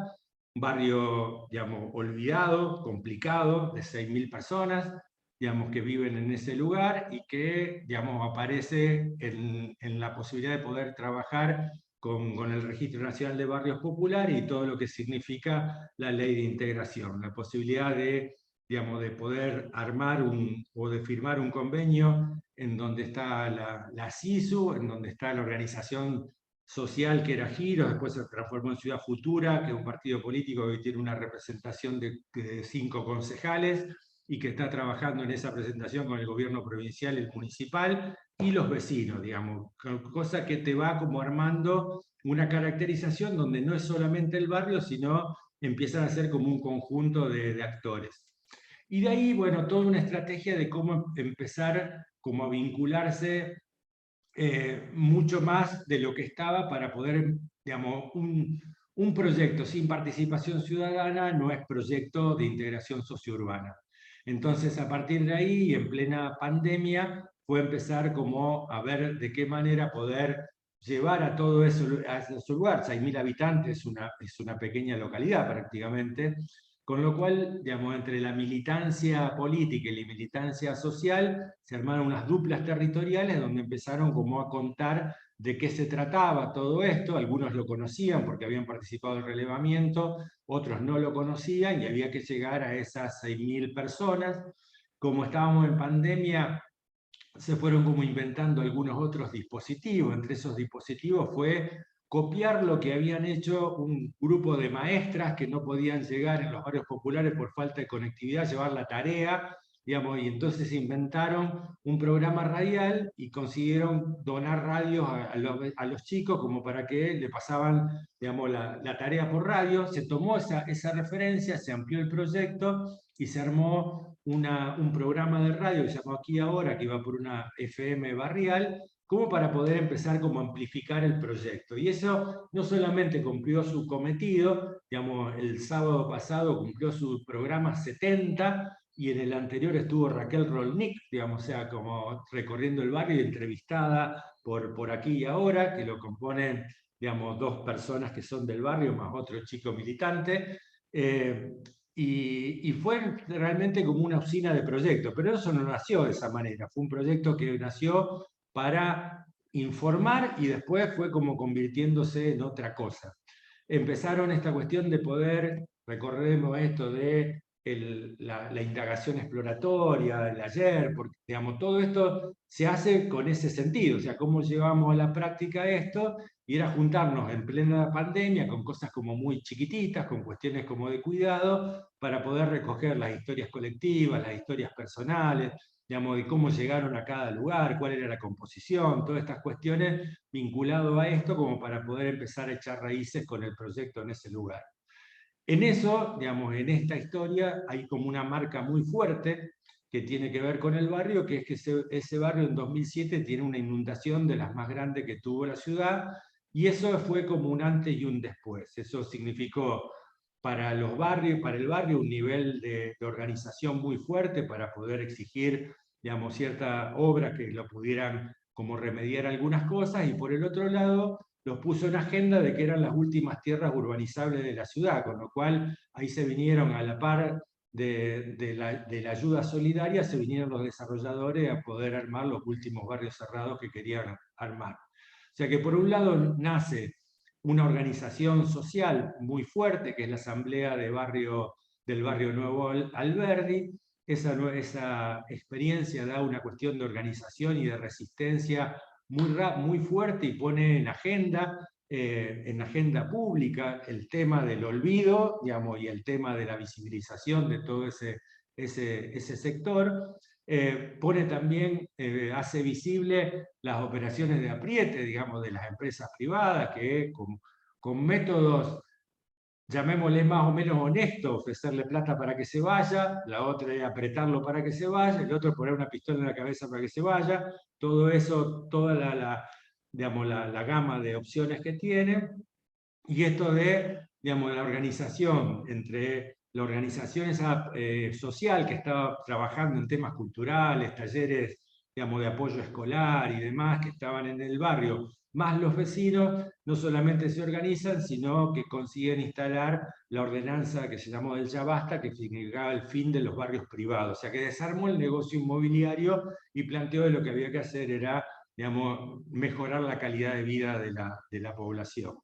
un barrio, digamos, olvidado, complicado, de 6.000 personas, digamos, que viven en ese lugar y que, digamos, aparece en la posibilidad de poder trabajar con el Registro Nacional de Barrios Populares y todo lo que significa la ley de integración, la posibilidad de, digamos, de poder armar o de firmar un convenio en donde está la SISU, en donde está la organización social que era Giro, después se transformó en Ciudad Futura, que es un partido político que tiene una representación de 5 concejales y que está trabajando en esa presentación con el gobierno provincial, el municipal y los vecinos, digamos, cosa que te va como armando una caracterización donde no es solamente el barrio, sino empiezan a ser como un conjunto de actores. Y de ahí, bueno, toda una estrategia de cómo empezar como a vincularse mucho más de lo que estaba para poder, digamos, un proyecto sin participación ciudadana no es proyecto de integración sociourbana. Entonces, a partir de ahí, en plena pandemia, fue empezar como a ver de qué manera poder llevar a todo eso a ese lugar. 6.000 habitantes, es una pequeña localidad prácticamente, con lo cual, digamos, entre la militancia política y la militancia social, se armaron unas duplas territoriales donde empezaron como a contar de qué se trataba todo esto. Algunos lo conocían porque habían participado del relevamiento, otros no lo conocían y había que llegar a esas 6.000 personas. Como estábamos en pandemia, se fueron como inventando algunos otros dispositivos. Entre esos dispositivos fue copiar lo que habían hecho un grupo de maestras que no podían llegar en los barrios populares por falta de conectividad, llevar la tarea, digamos, y entonces inventaron un programa radial y consiguieron donar radios a los chicos como para que le pasaban, digamos, la tarea por radio. Se tomó esa referencia, se amplió el proyecto y se armó un programa de radio que se llamó Aquí Ahora, que iba por una FM barrial, como para poder empezar como a amplificar el proyecto. Y eso no solamente cumplió su cometido, digamos, el sábado pasado cumplió su programa 70, y en el anterior estuvo Raquel Rolnick, digamos, o sea, como recorriendo el barrio y entrevistada por Aquí y Ahora, que lo componen, digamos, 2 personas que son del barrio, más otro chico militante. Y fue realmente como una usina de proyectos, pero eso no nació de esa manera, fue un proyecto que nació para informar y después fue como convirtiéndose en otra cosa. Empezaron esta cuestión de poder, recordemos esto de la indagación exploratoria, el ayer, porque digamos, todo esto se hace con ese sentido, o sea, cómo llevamos a la práctica esto, y era juntarnos en plena pandemia con cosas como muy chiquititas, con cuestiones como de cuidado, para poder recoger las historias colectivas, las historias personales, digamos, de cómo llegaron a cada lugar, cuál era la composición, todas estas cuestiones vinculado a esto como para poder empezar a echar raíces con el proyecto en ese lugar. En eso, digamos, en esta historia hay como una marca muy fuerte que tiene que ver con el barrio, que es que ese barrio en 2007 tiene una inundación de las más grandes que tuvo la ciudad, y eso fue como un antes y un después. Eso significó para los barrios, para el barrio, un nivel de organización muy fuerte para poder exigir, digamos, cierta obra que lo pudieran como remediar algunas cosas, y por el otro lado los puso en agenda de que eran las últimas tierras urbanizables de la ciudad, con lo cual ahí se vinieron a la par de la ayuda solidaria, se vinieron los desarrolladores a poder armar los últimos barrios cerrados que querían armar. O sea que por un lado nace una organización social muy fuerte, que es la Asamblea del Barrio Nuevo Alberdi. Esa experiencia da una cuestión de organización y de resistencia muy fuerte y pone en agenda pública el tema del olvido, digamos, y el tema de la visibilización de todo ese sector. Pone también, hace visible las operaciones de apriete, digamos, de las empresas privadas, que con métodos, llamémosle más o menos honesto, ofrecerle plata para que se vaya, la otra es apretarlo para que se vaya, el otro poner una pistola en la cabeza para que se vaya, todo eso, toda digamos, la gama de opciones que tiene, y esto de, digamos, la organización, entre la organización esa, social que estaba trabajando en temas culturales, talleres digamos, de apoyo escolar y demás que estaban en el barrio, más los vecinos, no solamente se organizan, sino que consiguen instalar la ordenanza que se llamó del Ya Basta, que significaba el fin de los barrios privados. O sea, que desarmó el negocio inmobiliario y planteó que lo que había que hacer era, digamos, mejorar la calidad de vida de la población.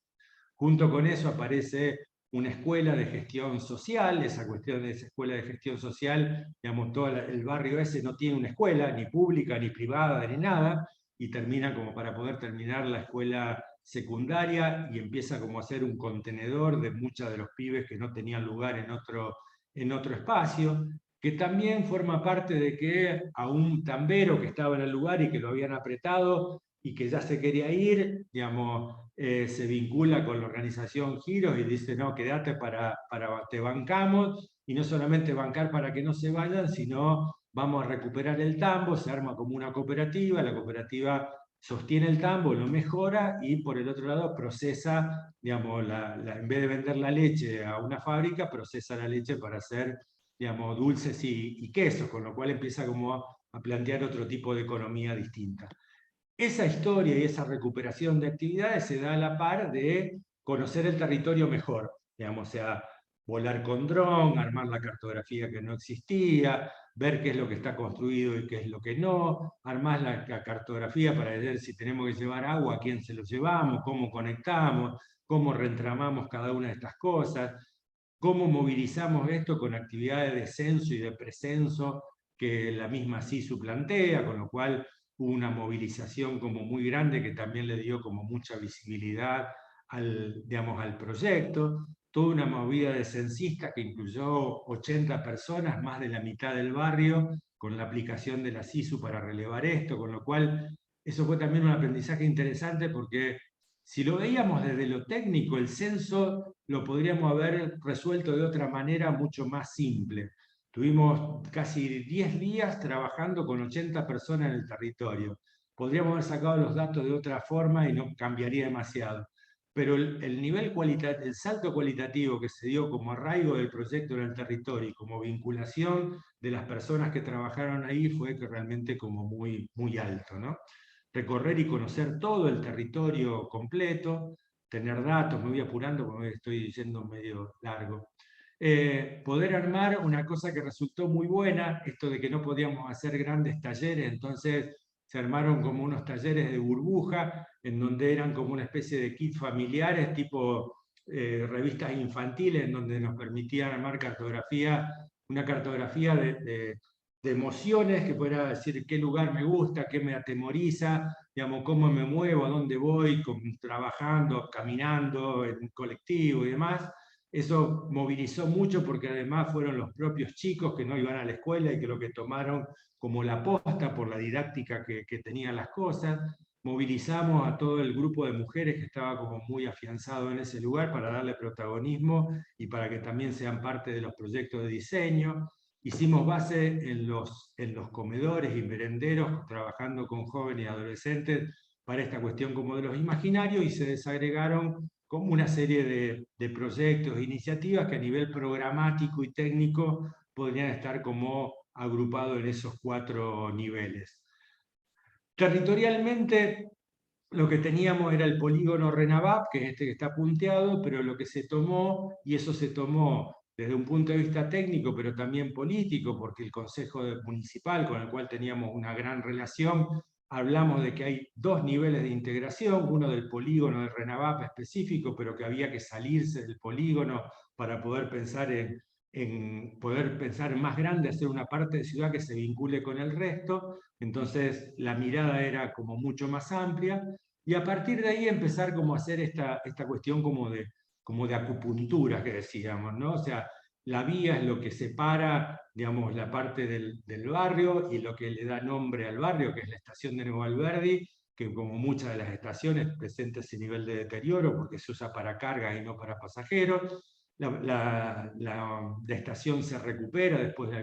Junto con eso aparece una escuela de gestión social, esa cuestión de esa escuela de gestión social, digamos, todo el barrio ese no tiene una escuela, ni pública, ni privada, ni nada, y termina como para poder terminar la escuela secundaria y empieza como a ser un contenedor de muchos de los pibes que no tenían lugar en otro espacio, que también forma parte de que a un tambero que estaba en el lugar y que lo habían apretado y que ya se quería ir, digamos, se vincula con la organización Giros y dice, no, quédate te bancamos, y no solamente bancar para que no se vayan, sino vamos a recuperar el tambo, se arma como una cooperativa, la cooperativa sostiene el tambo, lo mejora y por el otro lado procesa, digamos, en vez de vender la leche a una fábrica, procesa la leche para hacer, digamos, dulces y quesos, con lo cual empieza como a plantear otro tipo de economía distinta. Esa historia y esa recuperación de actividades se da a la par de conocer el territorio mejor, digamos, o sea, volar con dron, armar la cartografía que no existía, ver qué es lo que está construido y qué es lo que no, armar la cartografía para ver si tenemos que llevar agua, a quién se lo llevamos, cómo conectamos, cómo reentramamos cada una de estas cosas, cómo movilizamos esto con actividades de censo y de precenso que la misma SISU plantea, con lo cual hubo una movilización como muy grande que también le dio como mucha visibilidad digamos, al proyecto, toda una movida de censistas que incluyó 80 personas, más de la mitad del barrio, con la aplicación de la SISU para relevar esto, con lo cual eso fue también un aprendizaje interesante porque si lo veíamos desde lo técnico, el censo lo podríamos haber resuelto de otra manera mucho más simple. Tuvimos casi 10 días trabajando con 80 personas en el territorio. Podríamos haber sacado los datos de otra forma y no cambiaría demasiado. Pero el nivel cualitativo, el salto cualitativo que se dio como arraigo del proyecto en el territorio y como vinculación de las personas que trabajaron ahí fue que realmente como muy, muy alto, ¿no? Recorrer y conocer todo el territorio completo, tener datos, me voy apurando porque estoy yendo medio largo. Poder armar una cosa que resultó muy buena, esto de que no podíamos hacer grandes talleres, entonces se armaron como unos talleres de burbuja, en donde eran como una especie de kits familiares, tipo revistas infantiles, en donde nos permitían armar cartografía, una cartografía de emociones, que pudiera decir qué lugar me gusta, qué me atemoriza, digamos, cómo me muevo, a dónde voy, trabajando, caminando, en colectivo y demás. Eso movilizó mucho porque además fueron los propios chicos que no iban a la escuela y que lo que tomaron como la posta por la didáctica que tenían las cosas. Movilizamos a todo el grupo de mujeres que estaba como muy afianzado en ese lugar para darle protagonismo y para que también sean parte de los proyectos de diseño. Hicimos base en los comedores y merenderos, trabajando con jóvenes y adolescentes para esta cuestión como de los imaginarios, y se desagregaron como una serie de proyectos e iniciativas que a nivel programático y técnico podrían estar como agrupados en esos 4 niveles. Territorialmente, lo que teníamos era el polígono Renabap, que es este que está punteado, pero lo que se tomó, y eso se tomó desde un punto de vista técnico, pero también político, porque el Consejo Municipal, con el cual teníamos una gran relación, hablamos de que hay 2 niveles de integración, uno del polígono de Renabap específico, pero que había que salirse del polígono para poder pensar en poder pensar más grande, hacer una parte de ciudad que se vincule con el resto. Entonces la mirada era como mucho más amplia, y a partir de ahí empezar como a hacer esta cuestión como de acupuntura que decíamos, ¿no? O sea, la vía es lo que separa, digamos, la parte del barrio y lo que le da nombre al barrio, que es la estación de Nuevo Alberdi, que como muchas de las estaciones presenta ese nivel de deterioro porque se usa para carga y no para pasajeros. La estación se recupera después de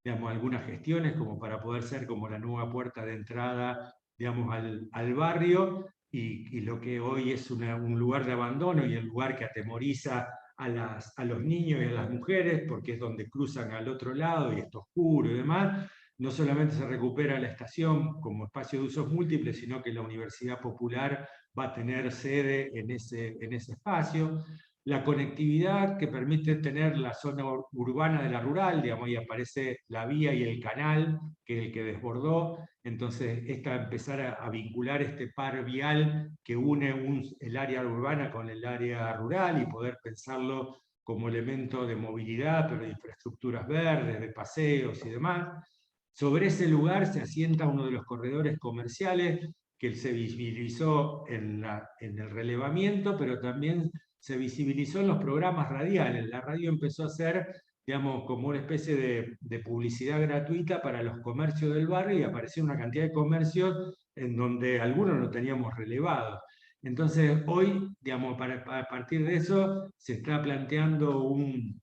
digamos, algunas gestiones como para poder ser como la nueva puerta de entrada, digamos, al barrio, y lo que hoy es un lugar de abandono y el lugar que atemoriza a los niños y a las mujeres porque es donde cruzan al otro lado y está oscuro y demás. no solamente se recupera la estación como espacio de usos múltiples, sino que la Universidad Popular va a tener sede en ese espacio. La conectividad que permite tener la zona urbana de la rural, digamos, y aparece la vía y el canal, que es el que desbordó. Entonces, empezar a vincular este par vial que une el área urbana con el área rural y poder pensarlo como elemento de movilidad, pero de infraestructuras verdes, de paseos y demás. Sobre ese lugar se asienta uno de los corredores comerciales que se visibilizó en el relevamiento, pero también se visibilizó en los programas radiales. La radio empezó a ser, digamos, como una especie de publicidad gratuita para los comercios del barrio, y apareció una cantidad de comercios en donde algunos no teníamos relevados. Entonces, hoy, digamos, a partir de eso, se está planteando un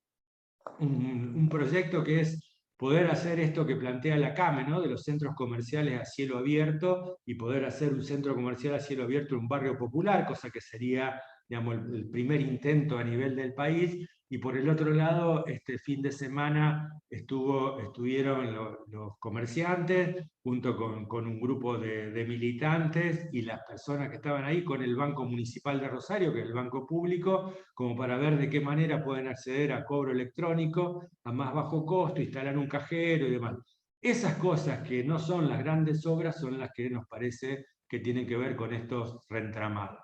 proyecto que es poder hacer esto que plantea la CAME, ¿no? De los centros comerciales a cielo abierto, y poder hacer un centro comercial a cielo abierto en un barrio popular, cosa que sería, digamos, el primer intento a nivel del país. Y por el otro lado, este fin de semana estuvieron los comerciantes junto con un grupo de militantes y las personas que estaban ahí con el Banco Municipal de Rosario, que es el banco público, como para ver de qué manera pueden acceder a cobro electrónico a más bajo costo, instalar un cajero y demás. Esas cosas que no son las grandes obras son las que nos parece que tienen que ver con estos reentramados.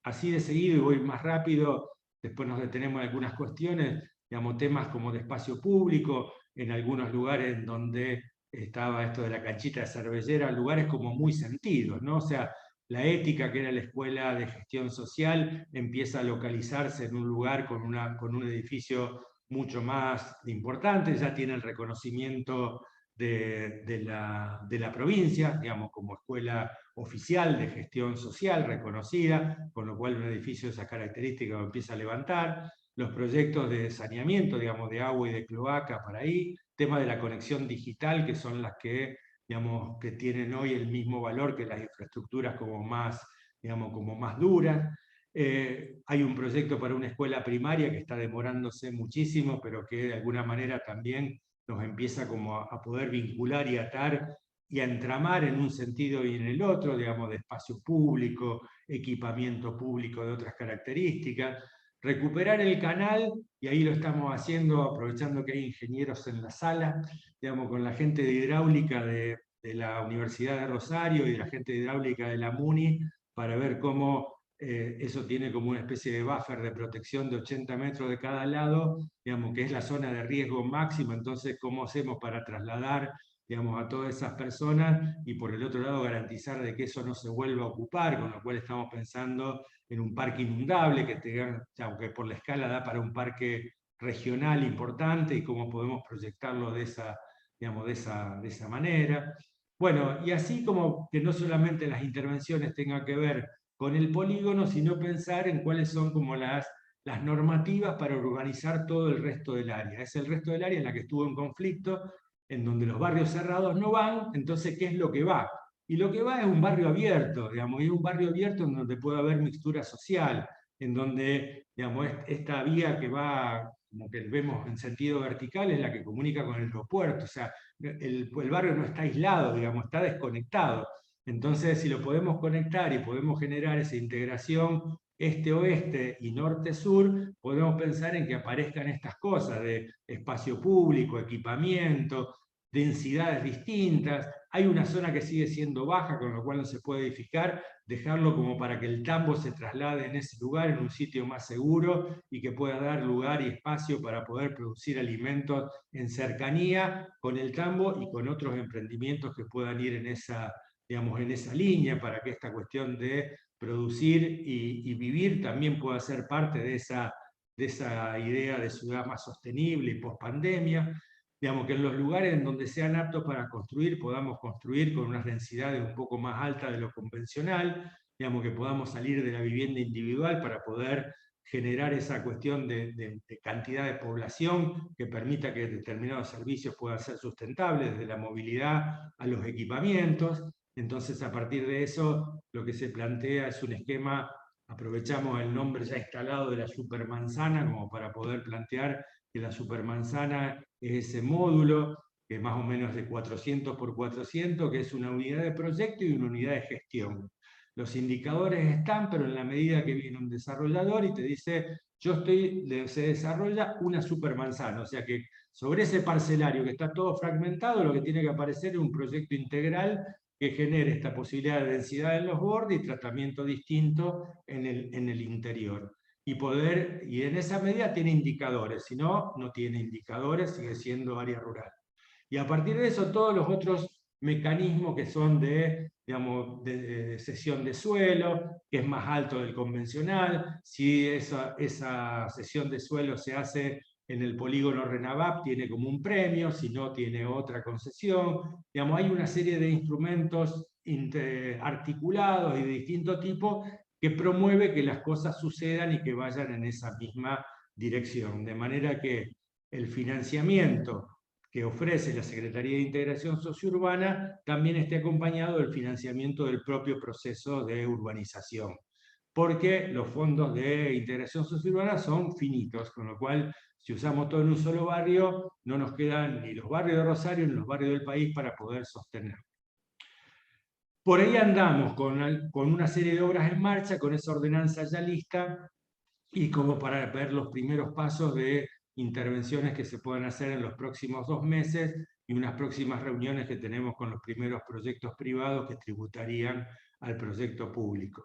Así de seguido, y voy más rápido, después nos detenemos en algunas cuestiones, digamos, temas como de espacio público, en algunos lugares donde estaba esto de la canchita de Cervellera, lugares como muy sentidos, ¿no? O sea, la ética, que era la escuela de gestión social, empieza a localizarse en un lugar con un edificio mucho más importante, ya tiene el reconocimiento de la provincia, digamos, como escuela oficial de gestión social reconocida, con lo cual un edificio de esas características lo empieza a levantar. Los proyectos de saneamiento, digamos, de agua y de cloaca para ahí, tema de la conexión digital, que son las que, digamos, que tienen hoy el mismo valor que las infraestructuras como más, digamos, como más duras. Hay un proyecto para una escuela primaria que está demorándose muchísimo, pero que de alguna manera también nos empieza como a poder vincular y atar y a entramar en un sentido y en el otro, digamos, de espacio público, equipamiento público de otras características. Recuperar el canal, y ahí lo estamos haciendo aprovechando que hay ingenieros en la sala, digamos, con la gente de hidráulica de la Universidad de Rosario y de la gente de hidráulica de la MUNI, para ver cómo eso tiene como una especie de buffer de protección de 80 metros de cada lado, digamos, que es la zona de riesgo máximo. Entonces, ¿cómo hacemos para trasladar, digamos, a todas esas personas, y por el otro lado garantizar de que eso no se vuelva a ocupar? Con lo cual estamos pensando en un parque inundable, que tenga, aunque por la escala da para un parque regional importante, y cómo podemos proyectarlo de esa, digamos, de esa manera. Bueno, y así como que no solamente las intervenciones tengan que ver con el polígono, sino pensar en cuáles son como las normativas para urbanizar todo el resto del área. Es el resto del área en la que estuvo en conflicto, en donde los barrios cerrados no van. Entonces, ¿qué es lo que va? Y lo que va es un barrio abierto, digamos, y un barrio abierto en donde puede haber mixtura social, en donde, digamos, esta vía que va, como que vemos en sentido vertical, es la que comunica con el aeropuerto. O sea, el barrio no está aislado, digamos, está desconectado. Entonces, si lo podemos conectar y podemos generar esa integración este-oeste y norte-sur, podemos pensar en que aparezcan estas cosas de espacio público, equipamiento, densidades distintas. Hay una zona que sigue siendo baja, con lo cual no se puede edificar, dejarlo como para que el tambo se traslade en ese lugar, en un sitio más seguro, y que pueda dar lugar y espacio para poder producir alimentos en cercanía con el tambo y con otros emprendimientos que puedan ir en esa, digamos, en esa línea, para que esta cuestión de producir y vivir también pueda ser parte de esa idea de ciudad más sostenible y post-pandemia. Digamos, que en los lugares en donde sean aptos para construir, podamos construir con unas densidades un poco más altas de lo convencional, digamos, que podamos salir de la vivienda individual para poder generar esa cuestión de cantidad de población que permita que determinados servicios puedan ser sustentables, desde la movilidad a los equipamientos. Entonces, a partir de eso, lo que se plantea es un esquema. Aprovechamos el nombre ya instalado de la supermanzana como para poder plantear que la supermanzana es ese módulo que más o menos de 400 por 400, que es una unidad de proyecto y una unidad de gestión. Los indicadores están, pero en la medida que viene un desarrollador y te dice, se desarrolla una supermanzana, o sea que sobre ese parcelario que está todo fragmentado, lo que tiene que aparecer es un proyecto integral que genere esta posibilidad de densidad en los bordes y tratamiento distinto en el interior. Y en esa medida tiene indicadores, si no, no tiene indicadores, sigue siendo área rural. Y a partir de eso, todos los otros mecanismos que son digamos, de cesión de suelo, que es más alto del convencional, si esa cesión de suelo se hace en el polígono RENAVAP, tiene como un premio, si no, tiene otra concesión. Digamos, hay una serie de instrumentos articulados y de distinto tipo que promueve que las cosas sucedan y que vayan en esa misma dirección. De manera que el financiamiento que ofrece la Secretaría de Integración Sociourbana también esté acompañado del financiamiento del propio proceso de urbanización, porque los fondos de integración sociourbana son finitos, con lo cual si usamos todo en un solo barrio, no nos quedan ni los barrios de Rosario ni los barrios del país para poder sostener. Por ahí andamos con una serie de obras en marcha, con esa ordenanza ya lista, y como para ver los primeros pasos de intervenciones que se puedan hacer en los próximos 2 meses y unas próximas reuniones que tenemos con los primeros proyectos privados que tributarían al proyecto público.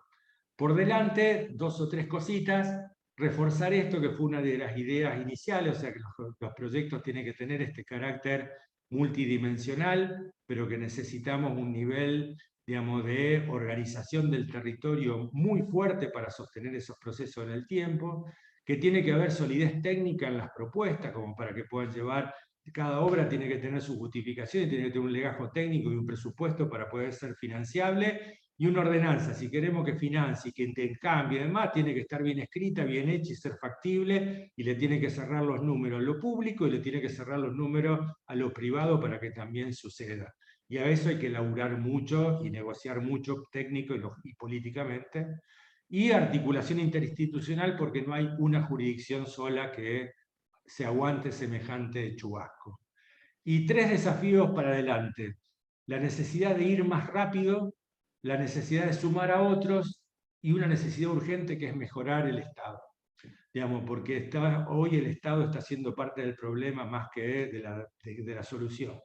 Por delante, 2 o 3 cositas. Reforzar esto, que fue una de las ideas iniciales, o sea que los proyectos tienen que tener este carácter multidimensional, pero que necesitamos un nivel, digamos, de organización del territorio muy fuerte para sostener esos procesos en el tiempo, que tiene que haber solidez técnica en las propuestas, como para que puedan llevar, cada obra tiene que tener su justificación, tiene que tener un legajo técnico y un presupuesto para poder ser financiable, y una ordenanza, si queremos que financie, que intercambie y demás, tiene que estar bien escrita, bien hecha y ser factible, y le tiene que cerrar los números a lo público y le tiene que cerrar los números a lo privado para que también suceda. Y a eso hay que laburar mucho y negociar mucho técnico y políticamente. Y articulación interinstitucional, porque no hay una jurisdicción sola que se aguante semejante chubasco. Y 3 desafíos para adelante. La necesidad de ir más rápido, la necesidad de sumar a otros y una necesidad urgente que es mejorar el Estado. Digamos, porque hoy el Estado está siendo parte del problema más que de la solución.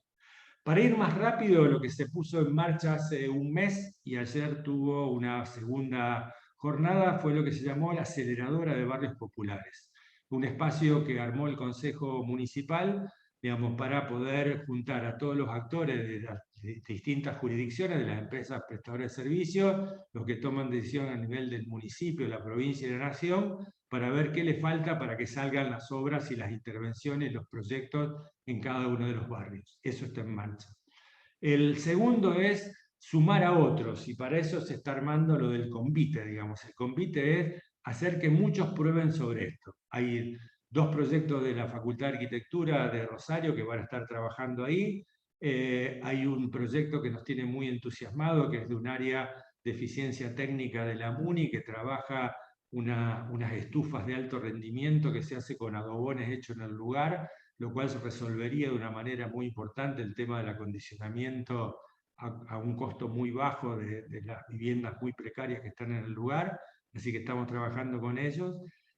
Para ir más rápido, lo que se puso en marcha hace un mes y ayer tuvo una segunda jornada fue lo que se llamó la Aceleradora de Barrios Populares, un espacio que armó el Consejo Municipal, digamos, para poder juntar a todos los actores de las distintas jurisdicciones, de las empresas prestadoras de servicios, los que toman decisión a nivel del municipio, la provincia y la nación, para ver qué le falta para que salgan las obras y las intervenciones, los proyectos en cada uno de los barrios. Eso está en marcha. El segundo es sumar a otros, y para eso se está armando lo del convite, digamos. El convite es hacer que muchos prueben sobre esto. Hay 2 proyectos de la Facultad de Arquitectura de Rosario que van a estar trabajando ahí. Hay un proyecto que nos tiene muy entusiasmado, que es de un área de eficiencia técnica de la MUNI, que trabaja unas estufas de alto rendimiento que se hace con adobones hechos en el lugar, lo cual se resolvería de una manera muy importante el tema del acondicionamiento a un costo muy bajo de las viviendas muy precarias que están en el lugar, así que estamos trabajando con ellos.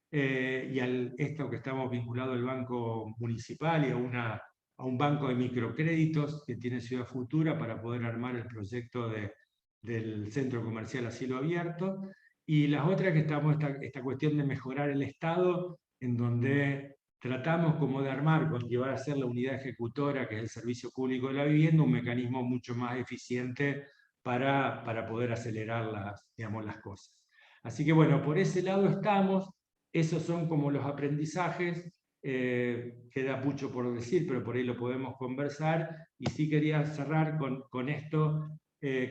Esto que estamos vinculados al Banco Municipal y a un banco de microcréditos que tiene Ciudad Futura para poder armar el proyecto del centro comercial a cielo abierto. Y las otras que estamos, esta cuestión de mejorar el Estado, en donde tratamos como de armar, con llevar a ser la unidad ejecutora, que es el Servicio Público de la Vivienda, un mecanismo mucho más eficiente para poder acelerar digamos, las cosas. Así que bueno, por ese lado estamos, esos son como los aprendizajes, queda mucho por decir, pero por ahí lo podemos conversar, y sí quería cerrar con esto,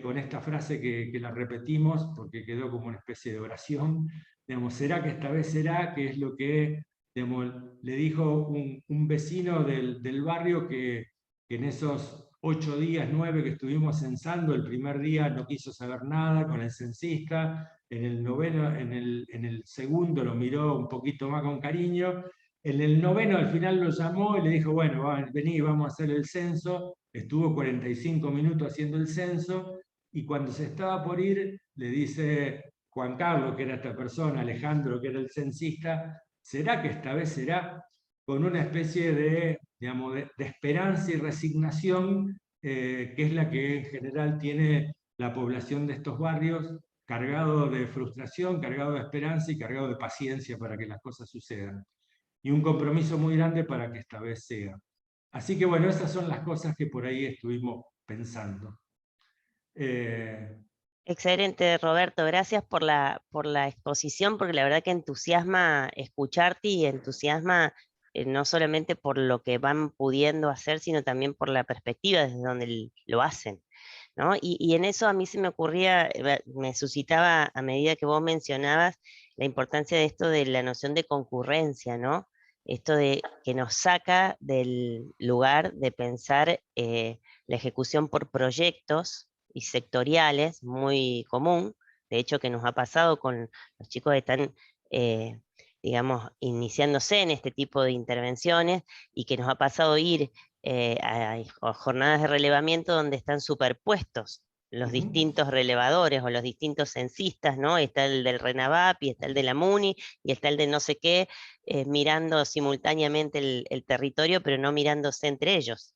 con esta frase que la repetimos, porque quedó como una especie de oración, digamos, ¿será que esta vez será? Que es lo que digamos, le dijo un vecino del barrio que en esos 8 días, 9 que estuvimos censando, el primer día no quiso saber nada con el censista, en el segundo lo miró un poquito más con cariño, En el noveno al final lo llamó y le dijo, bueno, vení, vamos a hacer el censo. Estuvo 45 minutos haciendo el censo y cuando se estaba por ir, le dice Juan Carlos, que era esta persona, Alejandro, que era el censista, ¿será que esta vez será? Con una especie de, digamos, de esperanza y resignación, que es la que en general tiene la población de estos barrios, cargado de frustración, cargado de esperanza y cargado de paciencia para que las cosas sucedan. Y un compromiso muy grande para que esta vez sea. Así que bueno, esas son las cosas que por ahí estuvimos pensando. Excelente, Roberto. Gracias por la exposición, porque la verdad que entusiasma escucharte y entusiasma no solamente por lo que van pudiendo hacer, sino también por la perspectiva desde donde lo hacen, ¿no? Y en eso a mí se me ocurría, me suscitaba a medida que vos mencionabas la importancia de esto de la noción de concurrencia, ¿no? Esto de que nos saca del lugar de pensar la ejecución por proyectos y sectoriales, muy común, de hecho que nos ha pasado con los chicos que están, eh, digamos, iniciándose en este tipo de intervenciones y que nos ha pasado ir a jornadas de relevamiento donde están superpuestos los distintos relevadores o los distintos censistas, ¿no? Está el del RENAVAP y está el de la MUNI y está el de no sé qué, mirando simultáneamente el territorio, pero no mirándose entre ellos.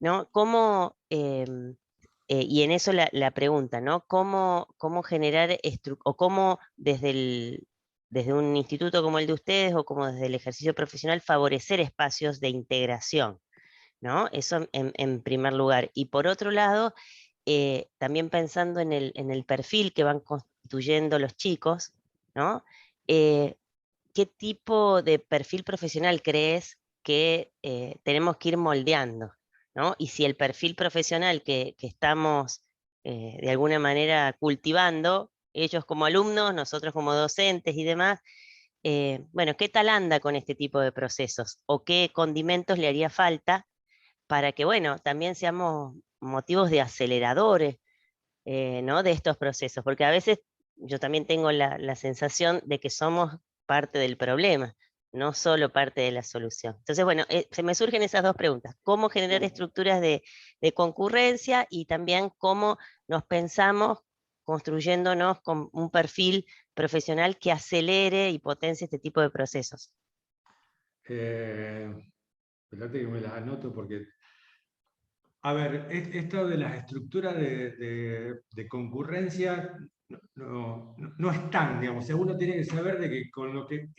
¿No? ¿Cómo, y en eso la pregunta, ¿no? ¿Cómo generar, o cómo desde un instituto como el de ustedes o como desde el ejercicio profesional favorecer espacios de integración, ¿no? Eso en primer lugar. Y por otro lado, también pensando en el perfil que van constituyendo los chicos, ¿no? Eh, ¿Qué tipo de perfil profesional crees que tenemos que ir moldeando, ¿no? Y si el perfil profesional que estamos de alguna manera cultivando, ellos como alumnos, nosotros como docentes y demás, bueno, ¿qué tal anda con este tipo de procesos? ¿O qué condimentos le haría falta para que, bueno, también seamos motivos de aceleradores, ¿no? De estos procesos? Porque a veces yo también tengo la sensación de que somos parte del problema, no solo parte de la solución. Entonces, bueno, se me surgen esas dos preguntas. ¿Cómo generar estructuras de concurrencia y también cómo nos pensamos construyéndonos con un perfil profesional que acelere y potencie este tipo de procesos? Eh, Espérate que me las anoto porque, a ver, esto de las estructuras de concurrencia no están, digamos, o sea, uno tiene que saber de que con lo que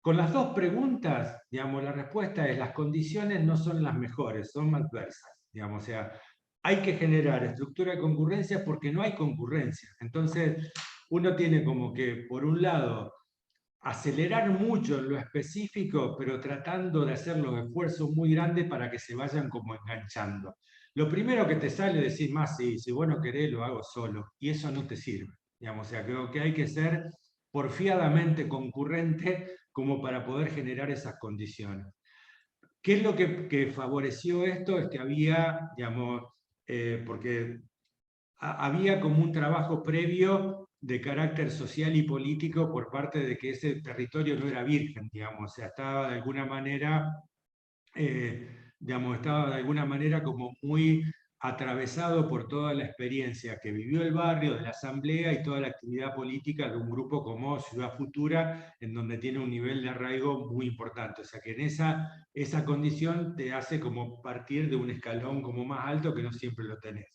con las dos preguntas, digamos, la respuesta es las condiciones no son las mejores, son adversas, digamos, o sea, hay que generar estructura de concurrencia porque no hay concurrencia. Entonces, uno tiene como que, por un lado, acelerar mucho en lo específico, pero tratando de hacer los esfuerzos muy grandes para que se vayan como enganchando. Lo primero que te sale es decir, más sí, si vos no querés, lo hago solo, y eso no te sirve. Digamos, o sea, creo que hay que ser porfiadamente concurrente como para poder generar esas condiciones. ¿Qué es lo que favoreció esto? Es que había, digamos, porque había como un trabajo previo de carácter social y político por parte de que ese territorio no era virgen, digamos, o sea, estaba de alguna manera, digamos, estaba de alguna manera como muy atravesado por toda la experiencia que vivió el barrio, de la asamblea y toda la actividad política de un grupo como Ciudad Futura, en donde tiene un nivel de arraigo muy importante. O sea que en esa condición te hace como partir de un escalón como más alto que no siempre lo tenés.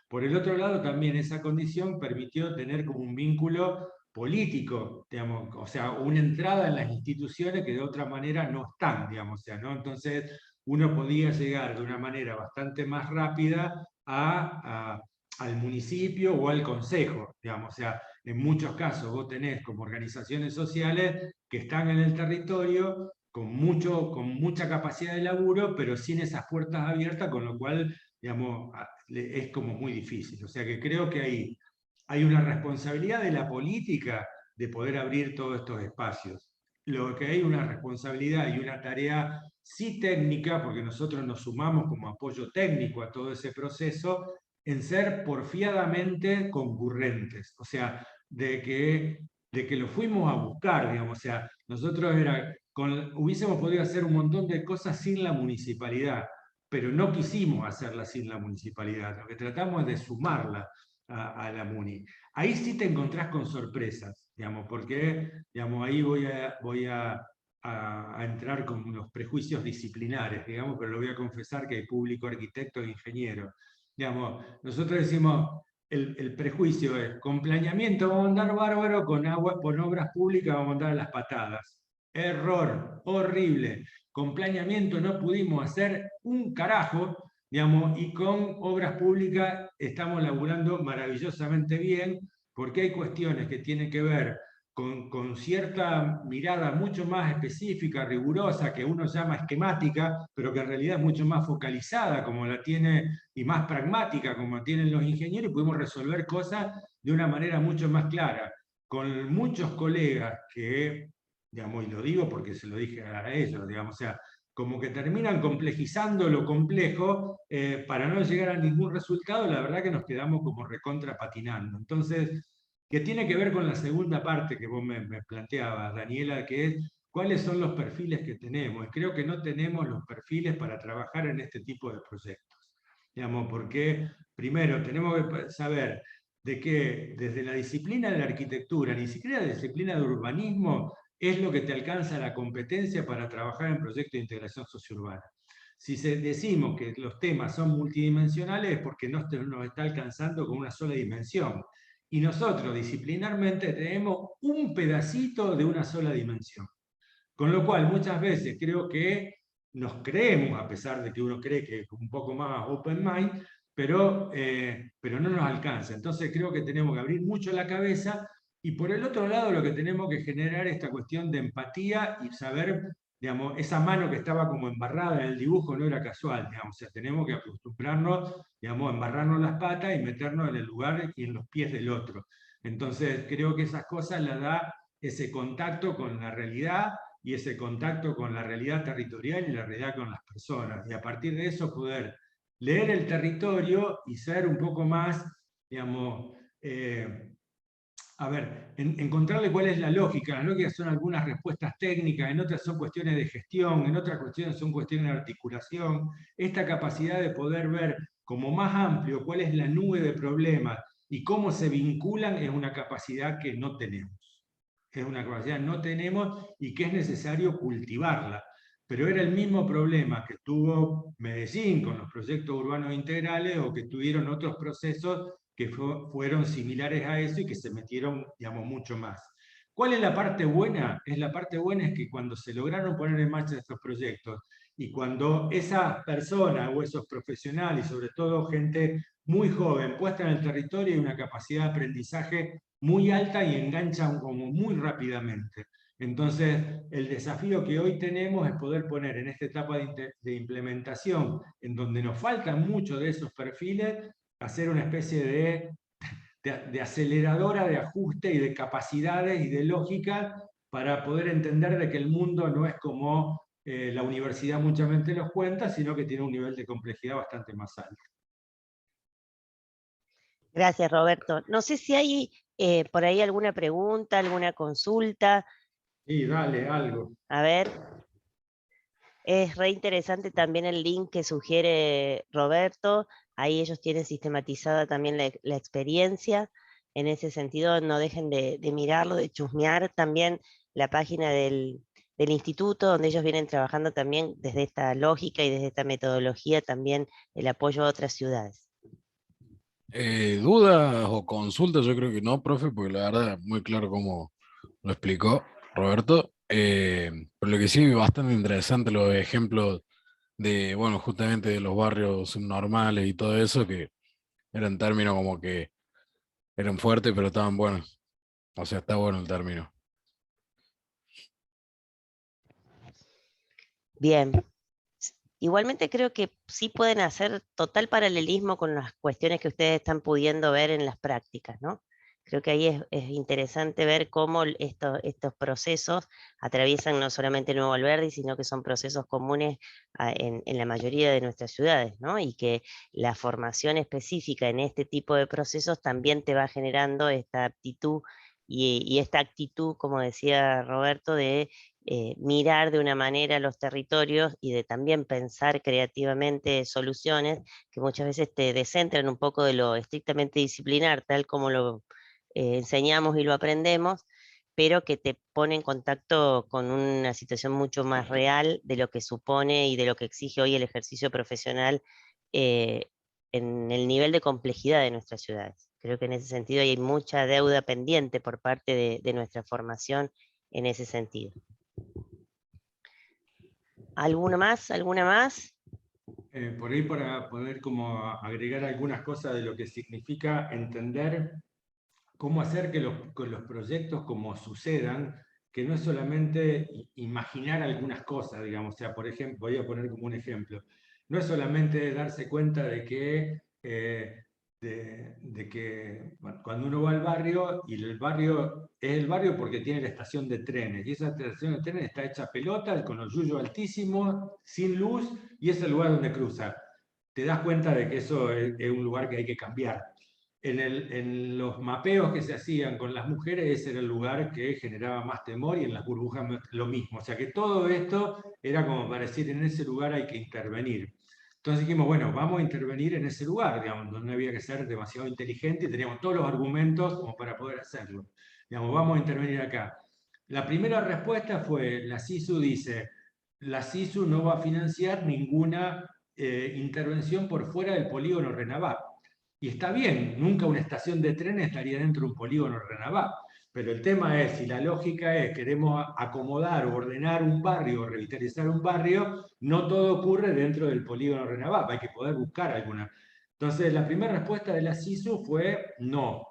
Por el otro lado, también esa condición permitió tener como un vínculo político, digamos, o sea, una entrada en las instituciones que de otra manera no están, digamos, o sea, ¿no? Entonces, uno podía llegar de una manera bastante más rápida al municipio o al consejo, digamos, o sea, en muchos casos vos tenés como organizaciones sociales que están en el territorio con mucha capacidad de laburo, pero sin esas puertas abiertas, con lo cual, digamos, es como muy difícil. O sea que creo que hay una responsabilidad de la política de poder abrir todos estos espacios. Lo que hay una responsabilidad y una tarea sí técnica, porque nosotros nos sumamos como apoyo técnico a todo ese proceso, en ser porfiadamente concurrentes. O sea, de que de que lo fuimos a buscar, digamos, o sea, nosotros hubiésemos podido hacer un montón de cosas sin la municipalidad, pero no quisimos hacerlas sin la municipalidad, lo que tratamos es de sumarla a la MUNI. Ahí sí te encontrás con sorpresas, digamos, porque digamos, ahí voy a entrar con los prejuicios disciplinares, digamos, pero lo voy a confesar que hay público arquitecto e ingeniero. Digamos, nosotros decimos, el prejuicio es, con planeamiento vamos a andar bárbaro, con obras públicas vamos a andar a las patadas. Error, horrible. Con planeamiento no pudimos hacer un carajo, digamos, y con obras públicas estamos laburando maravillosamente bien, porque hay cuestiones que tienen que ver con cierta mirada mucho más específica, rigurosa, que uno llama esquemática, pero que en realidad es mucho más focalizada, como la tiene, y más pragmática, como tienen los ingenieros, y pudimos resolver cosas de una manera mucho más clara. Con muchos colegas que, digamos, y lo digo porque se lo dije a ellos, digamos, o sea, como que terminan complejizando lo complejo para no llegar a ningún resultado, la verdad que nos quedamos como recontra patinando. Entonces, que tiene que ver con la segunda parte que vos me planteabas, Daniela, que es cuáles son los perfiles que tenemos. Y creo que no tenemos los perfiles para trabajar en este tipo de proyectos. Digamos, porque primero tenemos que saber de que desde la disciplina de la arquitectura, ni siquiera la disciplina de urbanismo, es lo que te alcanza la competencia para trabajar en proyectos de integración sociourbana. Si decimos que los temas son multidimensionales es porque no nos está alcanzando con una sola dimensión. Y nosotros disciplinarmente tenemos un pedacito de una sola dimensión. Con lo cual, muchas veces creo que nos creemos, a pesar de que uno cree que es un poco más open mind, pero no nos alcanza. Entonces creo que tenemos que abrir mucho la cabeza y por el otro lado lo que tenemos que generar es esta cuestión de empatía y saber, digamos, esa mano que estaba como embarrada en el dibujo no era casual, digamos, o sea, tenemos que acostumbrarnos, digamos, a embarrarnos las patas y meternos en el lugar y en los pies del otro. Entonces creo que esas cosas las da ese contacto con la realidad y ese contacto con la realidad territorial y la realidad con las personas. Y a partir de eso poder leer el territorio y ser un poco más, digamos, a ver, encontrarle cuál es la lógica. Las lógicas son algunas respuestas técnicas, en otras son cuestiones de gestión, en otras cuestiones son cuestiones de articulación. Esta capacidad de poder ver como más amplio cuál es la nube de problemas y cómo se vinculan es una capacidad que no tenemos. Es una capacidad que no tenemos y que es necesario cultivarla. Pero era el mismo problema que tuvo Medellín con los proyectos urbanos integrales o que tuvieron otros procesos que fueron similares a eso y que se metieron, digamos, mucho más. ¿Cuál es la parte buena? La parte buena es que cuando se lograron poner en marcha estos proyectos y cuando esa persona o esos profesionales, y sobre todo gente muy joven, puesta en el territorio y una capacidad de aprendizaje muy alta y enganchan como muy rápidamente. Entonces, el desafío que hoy tenemos es poder poner en esta etapa de implementación, en donde nos faltan muchos de esos perfiles, hacer una especie de aceleradora de ajuste y de capacidades y de lógica para poder entender de que el mundo no es como la universidad muchas veces los cuenta, sino que tiene un nivel de complejidad bastante más alto. Gracias, Roberto. No sé si hay por ahí alguna pregunta, alguna consulta. Sí, dale, algo. A ver, es re interesante también el link que sugiere Roberto. Ahí ellos tienen sistematizada también la experiencia. En ese sentido, no dejen de mirarlo, de chusmear también la página del instituto, donde ellos vienen trabajando también desde esta lógica y desde esta metodología también el apoyo a otras ciudades. ¿Dudas o consultas? Yo creo que no, profe, porque la verdad, muy claro cómo lo explicó Roberto. Pero lo que sí, bastante interesante los ejemplos de, bueno, justamente de los barrios subnormales y todo eso, que eran términos como que eran fuertes, pero estaban buenos. O sea, está bueno el término. Bien. Igualmente creo que sí pueden hacer total paralelismo con las cuestiones que ustedes están pudiendo ver en las prácticas, ¿no? Creo que ahí es interesante ver cómo estos procesos atraviesan no solamente Nuevo Alberdi, sino que son procesos comunes en la mayoría de nuestras ciudades, ¿no? Y que la formación específica en este tipo de procesos también te va generando esta aptitud y esta actitud, como decía Roberto, de mirar de una manera los territorios y de también pensar creativamente soluciones que muchas veces te descentran un poco de lo estrictamente disciplinar, tal como lo enseñamos y lo aprendemos, pero que te pone en contacto con una situación mucho más real de lo que supone y de lo que exige hoy el ejercicio profesional en el nivel de complejidad de nuestras ciudades. Creo que en ese sentido hay mucha deuda pendiente por parte de nuestra formación en ese sentido. ¿Alguno más? ¿Alguna más? Por ahí para poder como agregar algunas cosas de lo que significa entender cómo hacer que los proyectos como sucedan, que no es solamente imaginar algunas cosas, digamos, o sea, por ejemplo, voy a poner como un ejemplo, no es solamente darse cuenta de que, bueno, cuando uno va al barrio, y el barrio es el barrio porque tiene la estación de trenes, y esa estación de trenes está hecha pelota, con los yuyos altísimos, sin luz, y es el lugar donde cruza. Te das cuenta de que eso es un lugar que hay que cambiar. En los mapeos que se hacían con las mujeres, ese era el lugar que generaba más temor, y en las burbujas lo mismo. O sea que todo esto era como para decir, en ese lugar hay que intervenir. Entonces dijimos, bueno, vamos a intervenir en ese lugar, digamos, donde no había que ser demasiado inteligente y teníamos todos los argumentos como para poder hacerlo. Digamos, vamos a intervenir acá. La primera respuesta fue, la SISU dice, la SISU no va a financiar ninguna intervención por fuera del polígono Renabá. Y está bien, nunca una estación de tren estaría dentro de un polígono Renabá. Pero el tema es, si la lógica es, queremos acomodar o ordenar un barrio o revitalizar un barrio, no todo ocurre dentro del polígono Renabá, hay que poder buscar alguna. Entonces, la primera respuesta de la SISU fue no.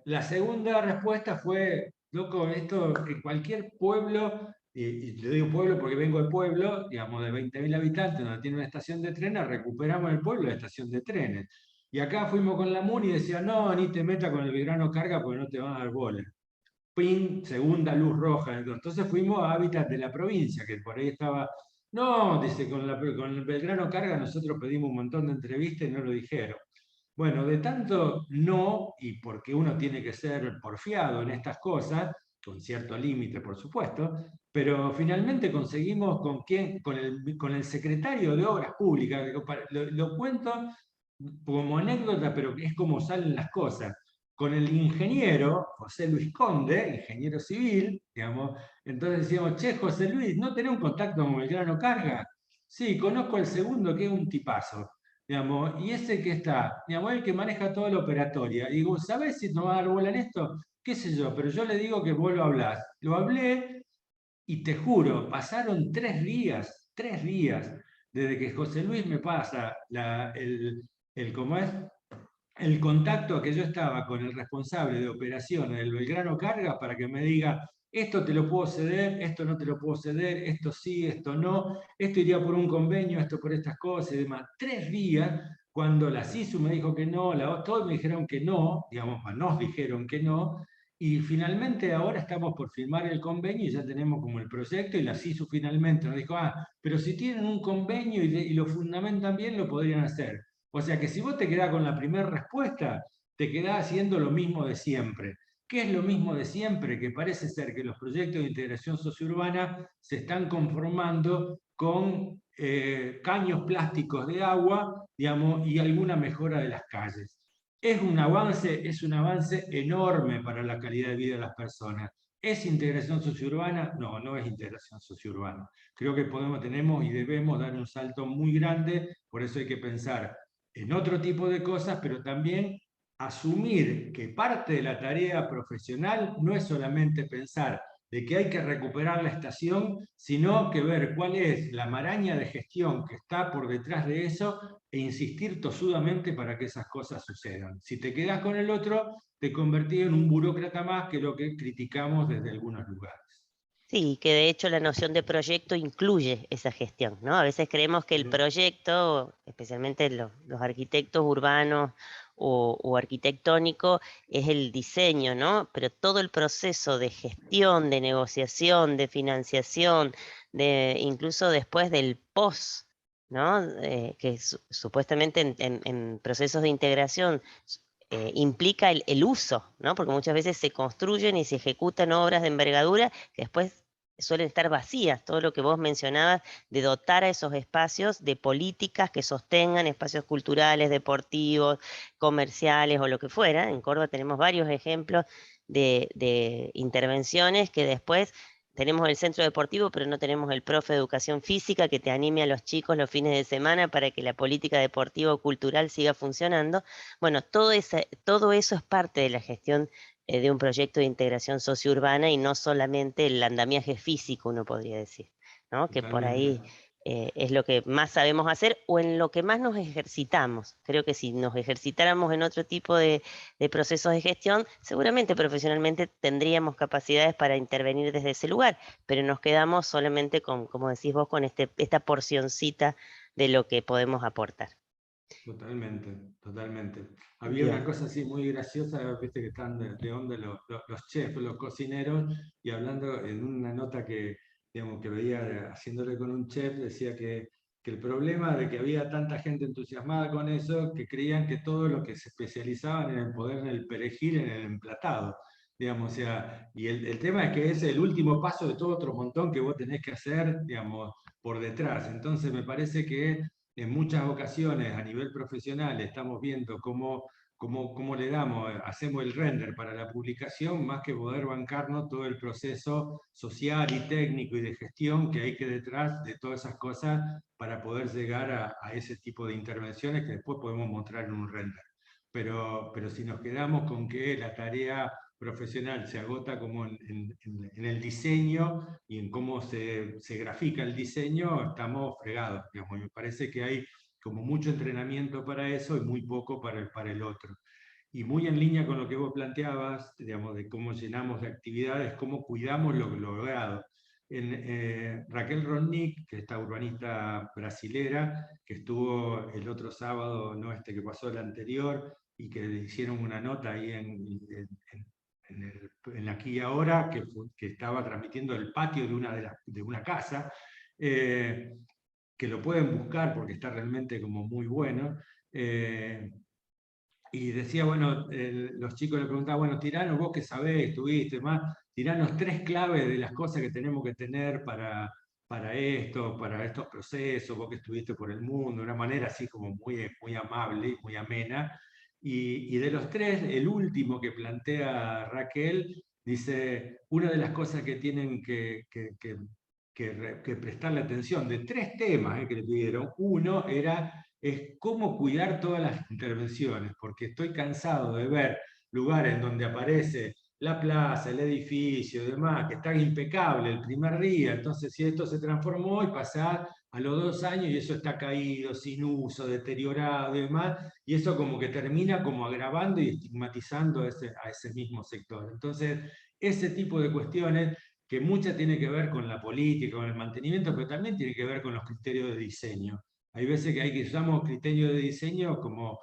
La segunda respuesta fue, loco, esto en cualquier pueblo, y le digo pueblo porque vengo de pueblo, digamos, de 20.000 habitantes, donde tiene una estación de trenes, recuperamos el pueblo la estación de trenes. Y acá fuimos con la MUNI y decía, no, ni te metas con el Belgrano Carga porque no te van a dar bola. Pin, segunda luz roja. Entonces fuimos a Hábitat de la provincia, que por ahí estaba, no, dice, con el Belgrano Carga nosotros pedimos un montón de entrevistas y no lo dijeron. Bueno, de tanto no, y porque uno tiene que ser porfiado en estas cosas, con cierto límite, por supuesto, pero finalmente conseguimos con el secretario de Obras Públicas, lo cuento como anécdota, pero es como salen las cosas. Con el ingeniero José Luis Conde, ingeniero civil, digamos, entonces decíamos, che, José Luis, ¿no tenés un contacto con Belgrano Carga? Sí, conozco al segundo, que es un tipazo. Digamos, y ese que está, digamos, el que maneja toda la operatoria. Y digo, ¿sabes si no va a dar bola en esto? ¿Qué sé yo? Pero yo le digo que vos lo hablás. Lo hablé y te juro, pasaron 3 días, desde que José Luis me pasa ¿cómo es? El contacto que yo estaba con el responsable de operaciones del Belgrano Carga para que me diga, esto te lo puedo ceder, esto no te lo puedo ceder, esto sí, esto no, esto iría por un convenio, esto por estas cosas y demás. 3 días, cuando la SISU me dijo que no, todos me dijeron que no, digamos, nos dijeron que no, y finalmente ahora estamos por firmar el convenio y ya tenemos como el proyecto, y la SISU finalmente nos dijo, pero si tienen un convenio y lo fundamentan bien, lo podrían hacer. O sea que si vos te quedás con la primera respuesta, te quedás haciendo lo mismo de siempre. ¿Qué es lo mismo de siempre? Que parece ser que los proyectos de integración sociourbana se están conformando con caños plásticos de agua, digamos, y alguna mejora de las calles. Es un avance enorme para la calidad de vida de las personas. ¿Es integración sociourbana? No, no es integración sociourbana. Creo que tenemos y debemos dar un salto muy grande, por eso hay que pensar en otro tipo de cosas, pero también asumir que parte de la tarea profesional no es solamente pensar de que hay que recuperar la estación, sino que ver cuál es la maraña de gestión que está por detrás de eso e insistir tosudamente para que esas cosas sucedan. Si te quedas con el otro, te convertís en un burócrata más, que es lo que criticamos desde algunos lugares. Sí, que de hecho la noción de proyecto incluye esa gestión, ¿no? A veces creemos que el proyecto, especialmente los arquitectos urbanos o arquitectónico, es el diseño, ¿no? Pero todo el proceso de gestión, de negociación, de financiación, incluso después del post, ¿no? Que supuestamente en procesos de integración implica el uso, ¿no? Porque muchas veces se construyen y se ejecutan obras de envergadura que después suelen estar vacías. Todo lo que vos mencionabas de dotar a esos espacios de políticas que sostengan espacios culturales, deportivos, comerciales o lo que fuera. En Córdoba tenemos varios ejemplos de intervenciones que después tenemos el centro deportivo, pero no tenemos el profe de educación física que te anime a los chicos los fines de semana para que la política deportiva o cultural siga funcionando. Bueno, todo eso es parte de la gestión de un proyecto de integración sociourbana y no solamente el andamiaje físico, uno podría decir, ¿no? Que por ahí Totalmente. es lo que más sabemos hacer o en lo que más nos ejercitamos. Creo que si nos ejercitáramos en otro tipo de procesos de gestión, seguramente profesionalmente tendríamos capacidades para intervenir desde ese lugar, pero nos quedamos solamente con, como decís vos, con esta porcioncita de lo que podemos aportar. Totalmente, totalmente. Había una Bien. cosa así muy graciosa, viste que están de onda los chefs, los cocineros, y hablando en una nota que, digamos, que veía haciéndole con un chef, decía que el problema de que había tanta gente entusiasmada con eso, que creían que todo lo que se especializaban en el poder en el perejil, en el emplatado. Digamos, o sea, y el tema es que es el último paso de todo otro montón que vos tenés que hacer, digamos, por detrás. Entonces me parece que en muchas ocasiones a nivel profesional estamos viendo cómo le damos, hacemos el render para la publicación, más que poder bancarnos todo el proceso social y técnico y de gestión que hay que detrás de todas esas cosas para poder llegar a ese tipo de intervenciones que después podemos mostrar en un render. Pero si nos quedamos con que la tarea profesional se agota como en el diseño y en cómo se grafica el diseño, estamos fregados, digamos. Y me parece que hay como mucho entrenamiento para eso y muy poco para el otro. Y muy en línea con lo que vos planteabas, digamos, de cómo llenamos de actividades, cómo cuidamos lo logrado. Raquel Ronnick, que esta urbanista brasilera, que estuvo el otro sábado, no este que pasó, el anterior, y que le hicieron una nota ahí en Aquí y Ahora, que estaba transmitiendo el patio de una casa, que lo pueden buscar porque está realmente como muy bueno. Y decía, bueno, los chicos le preguntaban, bueno, tiranos, vos que sabés, estuviste más, tiranos 3 claves de las cosas que tenemos que tener para esto, para estos procesos, vos que estuviste por el mundo, de una manera así como muy amable, muy amena. Y de los 3, el último que plantea Raquel, dice, una de las cosas que tienen que prestarle atención, de 3 temas que le pidieron, uno es cómo cuidar todas las intervenciones, porque estoy cansado de ver lugares en donde aparece la plaza, el edificio y demás, que está impecable el primer día, entonces si esto se transformó y pasa a los 2 años y eso está caído, sin uso, deteriorado y demás, y eso como que termina como agravando y estigmatizando a ese mismo sector. Entonces, ese tipo de cuestiones que mucha tiene que ver con la política, con el mantenimiento, pero también tiene que ver con los criterios de diseño. Hay veces que usamos criterios de diseño como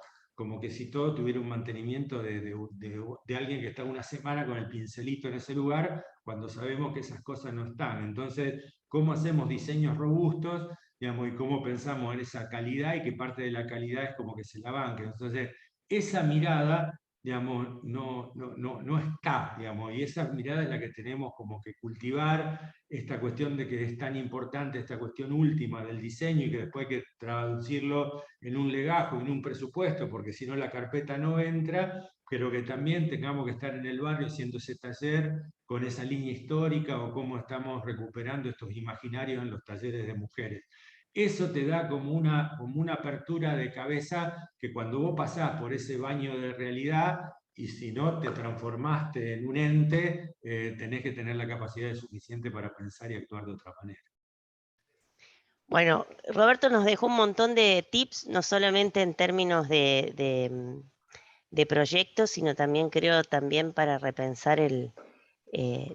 que si todo tuviera un mantenimiento de alguien que está una semana con el pincelito en ese lugar, cuando sabemos que esas cosas no están. Entonces, ¿cómo hacemos diseños robustos, digamos, y cómo pensamos en esa calidad y que parte de la calidad es como que se la banque? Entonces, esa mirada, digamos, no está, digamos, y esa mirada es la que tenemos como que cultivar, esta cuestión de que es tan importante, esta cuestión última del diseño y que después hay que traducirlo en un legajo, en un presupuesto, porque si no la carpeta no entra, pero que también tengamos que estar en el barrio haciendo ese taller con esa línea histórica o cómo estamos recuperando estos imaginarios en los talleres de mujeres. Eso te da como una apertura de cabeza que cuando vos pasás por ese baño de realidad y si no te transformaste en un ente, tenés que tener la capacidad suficiente para pensar y actuar de otra manera. Bueno, Roberto nos dejó un montón de tips, no solamente en términos de proyectos, sino también creo también para repensar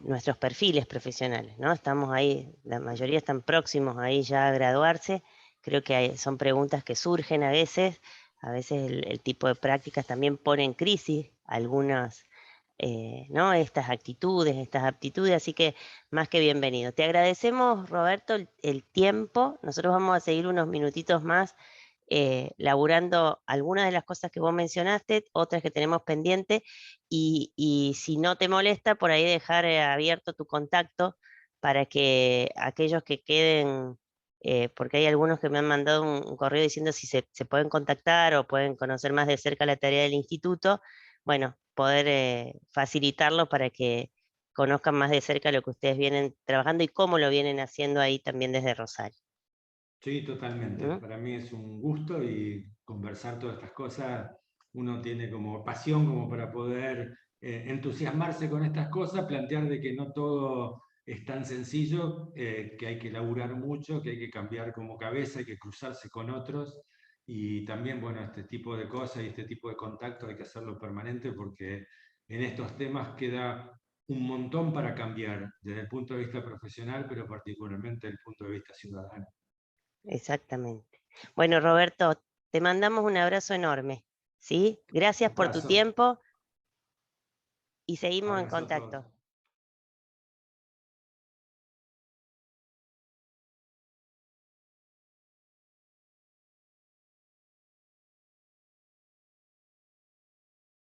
nuestros perfiles profesionales, ¿no? Estamos ahí, la mayoría están próximos ahí ya a graduarse. Creo que son preguntas que surgen a veces el tipo de prácticas también pone en crisis algunas, ¿no? Estas actitudes, estas aptitudes, así que más que bienvenido. Te agradecemos, Roberto, el tiempo. Nosotros vamos a seguir unos minutitos más laburando algunas de las cosas que vos mencionaste, otras que tenemos pendiente, y si no te molesta, por ahí dejar abierto tu contacto para que aquellos que queden, porque hay algunos que me han mandado un correo diciendo si se pueden contactar o pueden conocer más de cerca la tarea del instituto, bueno, poder facilitarlo para que conozcan más de cerca lo que ustedes vienen trabajando y cómo lo vienen haciendo ahí también desde Rosario. Sí, totalmente. ¿Mm? Para mí es un gusto y conversar todas estas cosas, uno tiene como pasión como para poder entusiasmarse con estas cosas, plantear de que no todo es tan sencillo, que hay que laburar mucho, que hay que cambiar como cabeza, hay que cruzarse con otros y también, bueno, este tipo de cosas y este tipo de contacto hay que hacerlo permanente porque en estos temas queda un montón para cambiar desde el punto de vista profesional, pero particularmente desde el punto de vista ciudadano. Exactamente. Bueno, Roberto, te mandamos un abrazo enorme, ¿sí? Gracias por tu Abrazo, tiempo y seguimos en abrazo a todos. contacto.